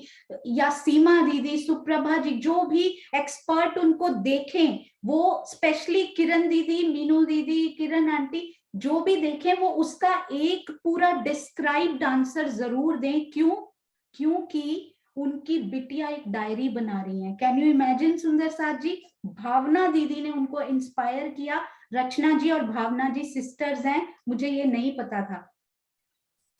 [SPEAKER 1] या सीमा दीदी, सुप्रभा जी, जो भी एक्सपर्ट उनको देखें, वो स्पेशली किरण दीदी, मीनू दीदी, किरण आंटी, जो भी देखें वो उसका एक पूरा डिस्क्राइब्ड आंसर जरूर दें। क्यों? क्योंकि उनकी बिटिया एक डायरी बना रही है। कैन यू इमेजिन सुंदर साथ जी, भावना दीदी ने उनको इंस्पायर किया। रचना जी और भावना जी सिस्टर्स हैं, मुझे ये नहीं पता था।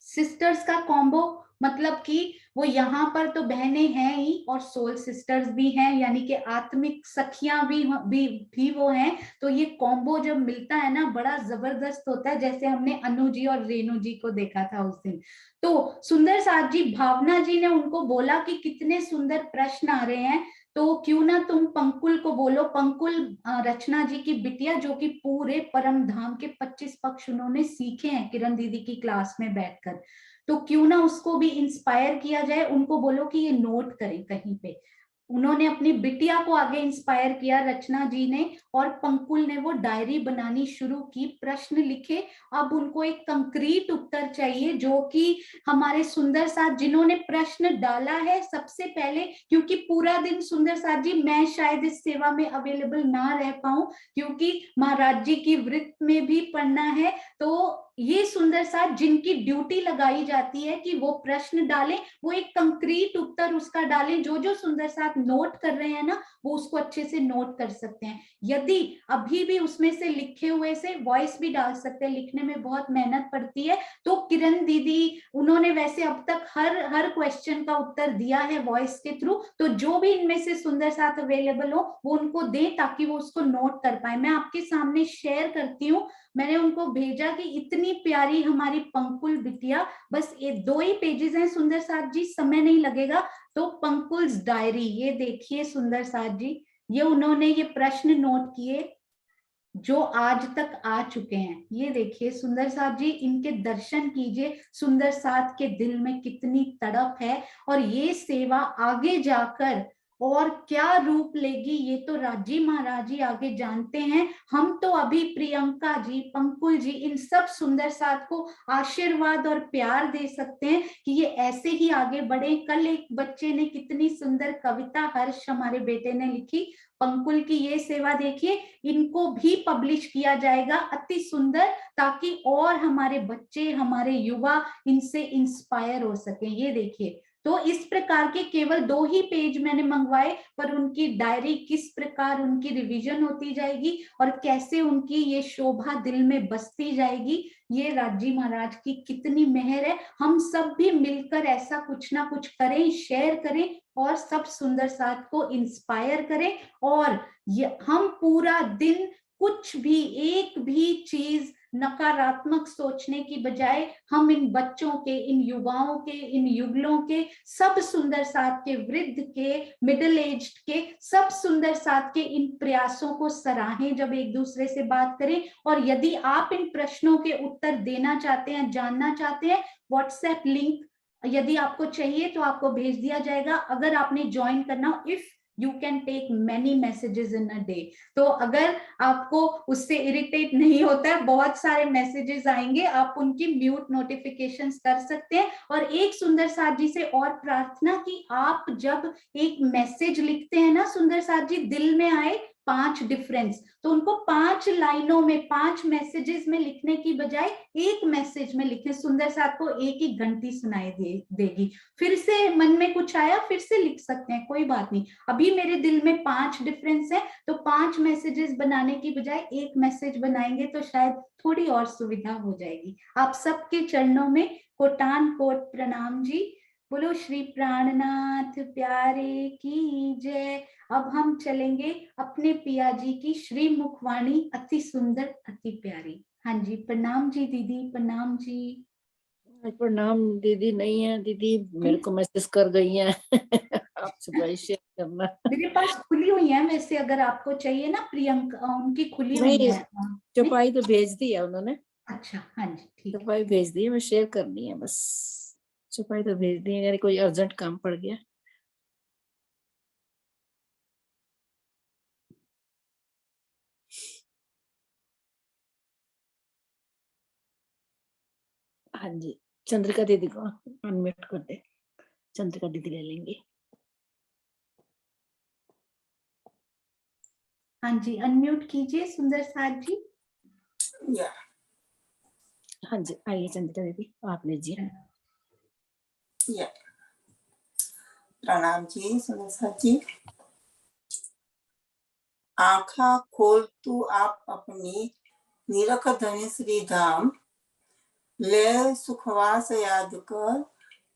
[SPEAKER 1] सिस्टर्स का कॉम्बो मतलब कि वो यहाँ पर तो बहनें हैं ही और सोल सिस्टर्स भी हैं, यानी कि आत्मिक सखियां भी वो हैं। तो ये कॉम्बो जब मिलता है ना, बड़ा जबरदस्त होता है, जैसे हमने अनु जी और रेणु जी को देखा था उस दिन। तो सुंदर साथ जी, भावना जी ने उनको बोला कि कितने सुंदर प्रश्न आ रहे हैं, तो क्यों ना तुम पंकुल को बोलो। पंकुल रचना जी की बिटिया, जो कि पूरे परम धाम के 25 पक्ष उन्होंने सीखे हैं किरण दीदी की क्लास में बैठकर, तो क्यों ना उसको भी इंस्पायर किया जाए। उनको बोलो कि ये नोट करें कहीं पे। उन्होंने अपनी बिटिया को आगे इंस्पायर किया रचना जी ने, और पंकुल ने वो डायरी बनानी शुरू की, प्रश्न लिखे। अब उनको एक कंक्रीट उत्तर चाहिए, जो कि हमारे सुंदर साथ जिन्होंने प्रश्न डाला है सबसे पहले, क्योंकि पूरा दिन सुंदर साथ जी मैं शायद इस सेवा में अवेलेबल ना रह पाऊं, क्योंकि महाराज जी की वृत्त में भी पढ़ना है। तो ये सुंदर साथ जिनकी ड्यूटी लगाई जाती है कि वो प्रश्न डालें, वो एक कंक्रीट उत्तर उसका डालें। जो जो सुंदर साथ नोट कर रहे हैं ना, वो उसको अच्छे से नोट कर सकते हैं। यदि अभी भी उसमें से लिखे हुए से वॉइस भी डाल सकते हैं, लिखने में बहुत मेहनत पड़ती है। तो किरण दीदी, उन्होंने वैसे अब तक हर क्वेश्चन का उत्तर दिया है वॉइस के थ्रू, तो जो भी इनमें से सुंदर साथ अवेलेबल हो वो उनको दें, ताकि वो उसको नोट कर पाए। मैं आपके सामने शेयर करती हूँ। मैंने उनको भेजा कि इतनी प्यारी हमारी पंकुल बिटिया, बस ये 2 ही पेजेस हैं सुंदर साथ जी, समय नहीं लगेगा। तो पंकुल्स डायरी, ये देखिए सुंदर साथ जी, ये उन्होंने ये प्रश्न नोट किए जो आज तक आ चुके हैं। ये देखिए सुंदर साथ जी, इनके दर्शन कीजिए। सुंदर साथ के दिल में कितनी तड़प है, और ये सेवा आगे जाकर और क्या रूप लेगी, ये तो राजी महाराज जी आगे जानते हैं। हम तो अभी प्रियंका जी, पंकुल जी, इन सब सुंदर साथ को आशीर्वाद और प्यार दे सकते हैं कि ये ऐसे ही आगे बढ़े। कल एक बच्चे ने कितनी सुंदर कविता, हर्ष हमारे बेटे ने लिखी, पंकुल की ये सेवा देखिए, इनको भी पब्लिश किया जाएगा, अति सुंदर, ताकि और हमारे बच्चे, हमारे युवा इनसे इंस्पायर हो सके। ये देखिए, तो इस प्रकार के केवल 2 ही पेज मैंने मंगवाए, पर उनकी डायरी किस प्रकार उनकी रिवीजन होती जाएगी और कैसे उनकी ये शोभा दिल में बसती जाएगी, ये राजी महाराज की कितनी मेहर है। हम सब भी मिलकर ऐसा कुछ ना कुछ करें, शेयर करें और सब सुंदर साथ को इंस्पायर करें। और ये हम पूरा दिन कुछ भी, एक भी चीज नकारात्मक सोचने की बजाय हम इन बच्चों के, इन युवाओं के, इन युगलों के, सब सुंदर साथ के, वृद्ध के, मिडिल एज्ड के, सब सुंदर साथ के इन प्रयासों को सराहें जब एक दूसरे से बात करें। और यदि आप इन प्रश्नों के उत्तर देना चाहते हैं, जानना चाहते हैं, व्हाट्सएप लिंक यदि आपको चाहिए तो आपको भेज दिया जाएगा। अगर आपने ज्वाइन करना हो, if you can take many messages in a day, तो अगर आपको उससे इरिटेट नहीं होता है, बहुत सारे मैसेजेस आएंगे, आप उनकी म्यूट नोटिफिकेशंस कर सकते हैं। और एक सुंदर साथ जी से और प्रार्थना कि आप जब एक मैसेज लिखते हैं ना सुंदर साथ जी, दिल में आए 5 डिफरेंस, तो उनको 5 लाइनों में, 5 मैसेजेस में लिखने की बजाय एक मैसेज में लिखें। सुंदर साथ को एक ही घंटी सुनाई देगी। फिर से मन में कुछ आया, फिर से लिख सकते हैं, कोई बात नहीं। अभी मेरे दिल में 5 डिफरेंस है, तो 5 मैसेजेस बनाने की बजाय एक मैसेज बनाएंगे तो शायद थोड़ी और सुविधा हो जाएगी। आप सबके चरणों में कोटान कोट प्रणाम जी। बोलो श्री प्राणनाथ प्यारे की जय। अब हम चलेंगे अपने पिया जी की श्री मुखवाणी, अति सुंदर अति प्यारी। हाँ जी, प्रणाम जी दीदी, प्रणाम जी।
[SPEAKER 3] प्रणाम दीदी नहीं है, दीदी मेरे को मैसेज कर गई हैं आपसे भाई शेयर करना।
[SPEAKER 1] मेरे पास खुली हुई है वैसे, अगर आपको चाहिए ना प्रियंका, उनकी खुली हुई
[SPEAKER 3] नहीं,
[SPEAKER 1] है।
[SPEAKER 3] चौपाई तो भेज दी है उन्होंने।
[SPEAKER 1] अच्छा, हाँ जी ठीक है।
[SPEAKER 3] चौपाई भेज दी है, मैं शेयर करनी है बस। चौपाई तो भेज दी है, अगर कोई अर्जेंट काम पड़ गया। हाँ जी, चंद्रिका दीदी को अनम्यूट कर दे, चंद्रिका दीदी ले लेंगे।
[SPEAKER 1] हाँ जी, अनम्यूट कीजिए सुंदर साथ जी।
[SPEAKER 3] हाँ जी, आइए चंद्रिका दीदी, आप लीजिए।
[SPEAKER 7] प्रणाम जी सुंदर साथ जी। आँखा खोल तू आप अपनी, निरख धनी श्री धाम, ले सुखवास याद कर,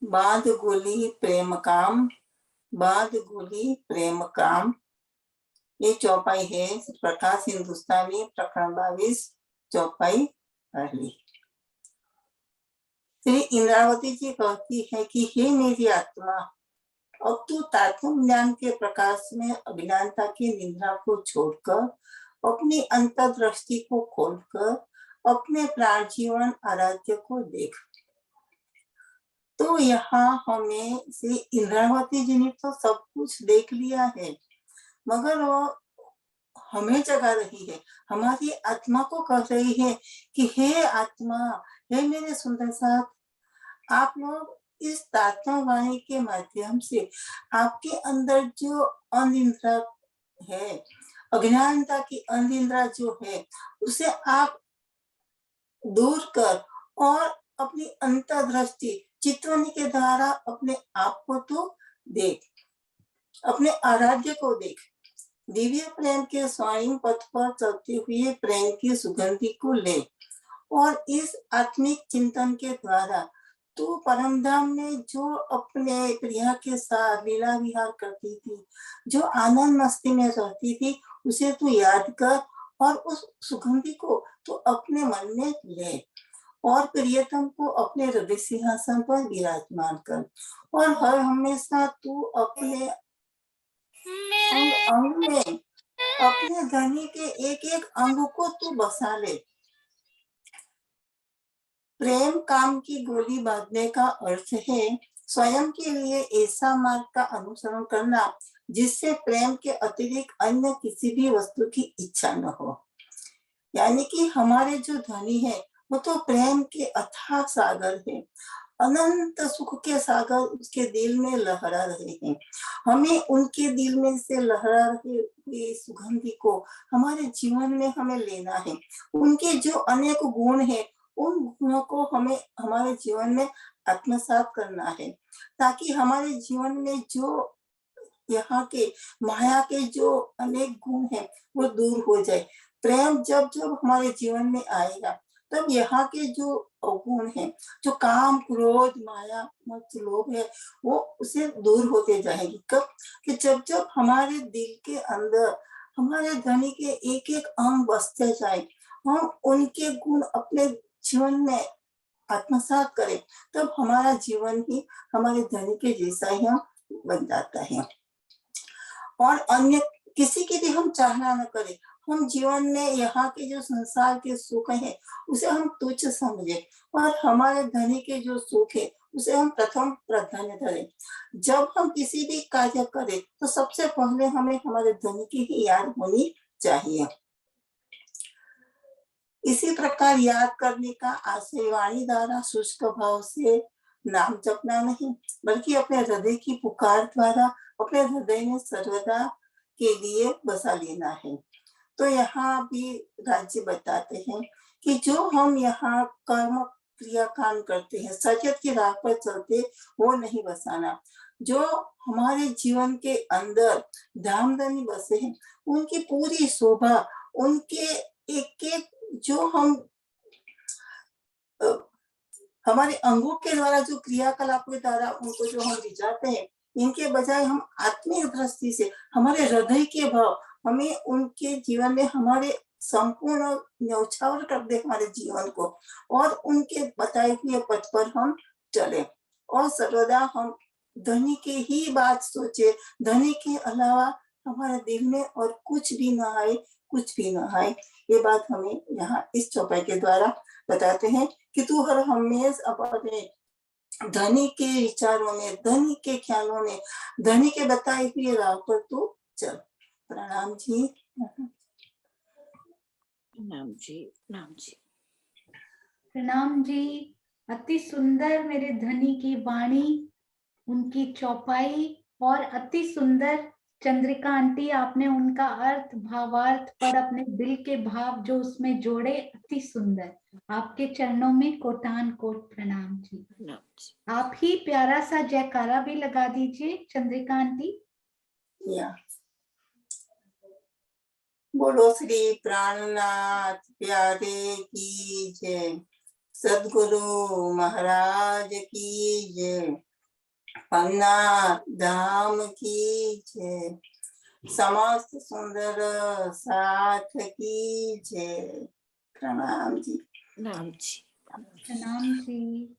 [SPEAKER 7] बांध गोली प्रेम काम, बांध गोली प्रेम काम। ये चौपाई है प्रकाश हिंदुस्तानी प्रकरण 22, चौपाई पहली। श्री इंद्रावती जी कहती है कि हे मेरी आत्मा, अब तू तात्म ज्ञान के प्रकाश में अज्ञानता की निद्रा को छोड़कर अपनी अंतर्दृष्टि को खोलकर अपने प्राण जीवन आराध्य को देख। तो यहाँ हमें श्री इंद्रावती जी ने तो सब कुछ देख लिया है, मगर वो हमें जगा रही है, हमारी आत्मा को कह रही है कि हे आत्मा, हे मेरे सुंदर साथ, आप लोग इस तात्मा वाणी के माध्यम से आपके अंदर जो अनिंद्रा है, अज्ञानता की अनिंद्रा जो है, उसे आप दूर कर और अपनी अंतर्दृष्टि चितवनी के द्वारा अपने आप को तो देख, अपने आराध्य को देख। दिव्य प्रेम के स्वयं पथ पर चलते हुए प्रेम की सुगंधि को ले और इस आत्मिक चिंतन के द्वारा तू परम धाम में जो अपने प्रिया के साथ लीला विहार करती थी, जो आनंद मस्ती में रहती थी, उसे तू याद कर और उस सुगंधि को तू अपने मन में ले और प्रियतम को अपने हृदय सिंहासन पर विराजमान कर और हर हमेशा तू अपने अंग में अपने धनी के एक एक अंग को तू बसा ले। प्रेम काम की गोली बांधने का अर्थ है स्वयं के लिए ऐसा मार्ग का अनुसरण करना जिससे प्रेम के अतिरिक्त अन्य किसी भी वस्तु की इच्छा न हो। यानी कि हमारे जो धनी है वो तो प्रेम के अथाह सागर है, अनंत सुख के सागर उसके दिल में लहरा रहे हैं। हमें उनके दिल में से लहरा रहे हुए सुगंधि को हमारे जीवन में हमें लेना है। उनके जो अनेक गुण है उन गुणों को हमें हमारे जीवन में आत्मसात करना है, ताकि हमारे जीवन में जो यहाँ के माया के जो अनेक गुण हैं वो दूर हो जाए। प्रेम जब जब हमारे जीवन में आएगा तब यहाँ के जो अवगुण हैं, जो काम, क्रोध, माया, मत, लोभ है, वो उसे दूर होते जाएगी। कब? कि जब जब हमारे दिल के अंदर हमारे धनी के एक एक अंग बसते जाए, हम उनके गुण अपने जीवन में आत्मसात करें, तब हमारा जीवन ही हमारे धनी के जैसा ही बन जाता है। और अन्य किसी की भी हम चाहना न करें। हम जीवन में यहाँ के जो संसार के सुख हैं उसे हम तुच्छ समझे और हमारे धनी के जो सुख है उसे हम प्रथम प्राधान्य करें। जब हम किसी भी कार्य करें तो सबसे पहले हमें हमारे धनी की ही याद होनी चाहिए। इसी प्रकार याद करने का आशय वाणी द्वारा शुष्क भाव से नाम जपना नहीं, बल्कि अपने हृदय की पुकार द्वारा अपने हृदय में सर्वदा के लिए बसा लेना है। तो यहाँ भी राज्य बताते हैं कि जो हम यहाँ कर्म क्रिया कांड करते हैं, सचेत की राह पर चलते, वो नहीं बसाना। जो हमारे जीवन के अंदर धामधनी बसे हैं, उनकी पूरी शोभा, उनके एक एक जो हम हमारे अंगों के द्वारा जो क्रियाकलाप के द्वारा उनको जो हम रिझाते हैं, इनके बजाय हम आत्मीय दृष्टि से हमारे हृदय के भाव हमें उनके जीवन में हमारे संपूर्ण न्यौछावर कर दे हमारे जीवन को, और उनके बताए हुए पथ पर हम चले और सर्वदा हम धनी के ही बात सोचे। धनी के अलावा हमारे दिल में और कुछ भी ना आए, कुछ भी ना आए। ये बात हमें यहाँ इस चौपाई के द्वारा बताते हैं कि तू हर हमेशा अपने धनी के विचारों में, धनी के ख्यालों में, धनी के बताए हुए राह पर तू चल। प्रणाम जी।
[SPEAKER 3] प्रणाम जी। प्रणाम जी।
[SPEAKER 1] प्रणाम जी। अति सुंदर मेरे धनी की वाणी, उनकी चौपाई, और अति सुंदर चंद्रिका आंटी, आपने उनका अर्थ, भावार्थ पर अपने दिल के भाव जो उसमें जोड़े, अति सुंदर। आपके चरणों में कोटान कोट प्रणाम जी। आप ही प्यारा सा जयकारा भी लगा दीजिए चंद्रिका आंटी।
[SPEAKER 7] बोलो श्री प्राणनाथ प्यारे की जय, सद्गुरु महाराज की जय, पन्ना धाम की जय, समस्त सुंदर साथ की जय। प्रणाम जी।
[SPEAKER 3] प्रणाम जी।
[SPEAKER 1] प्रणाम जी।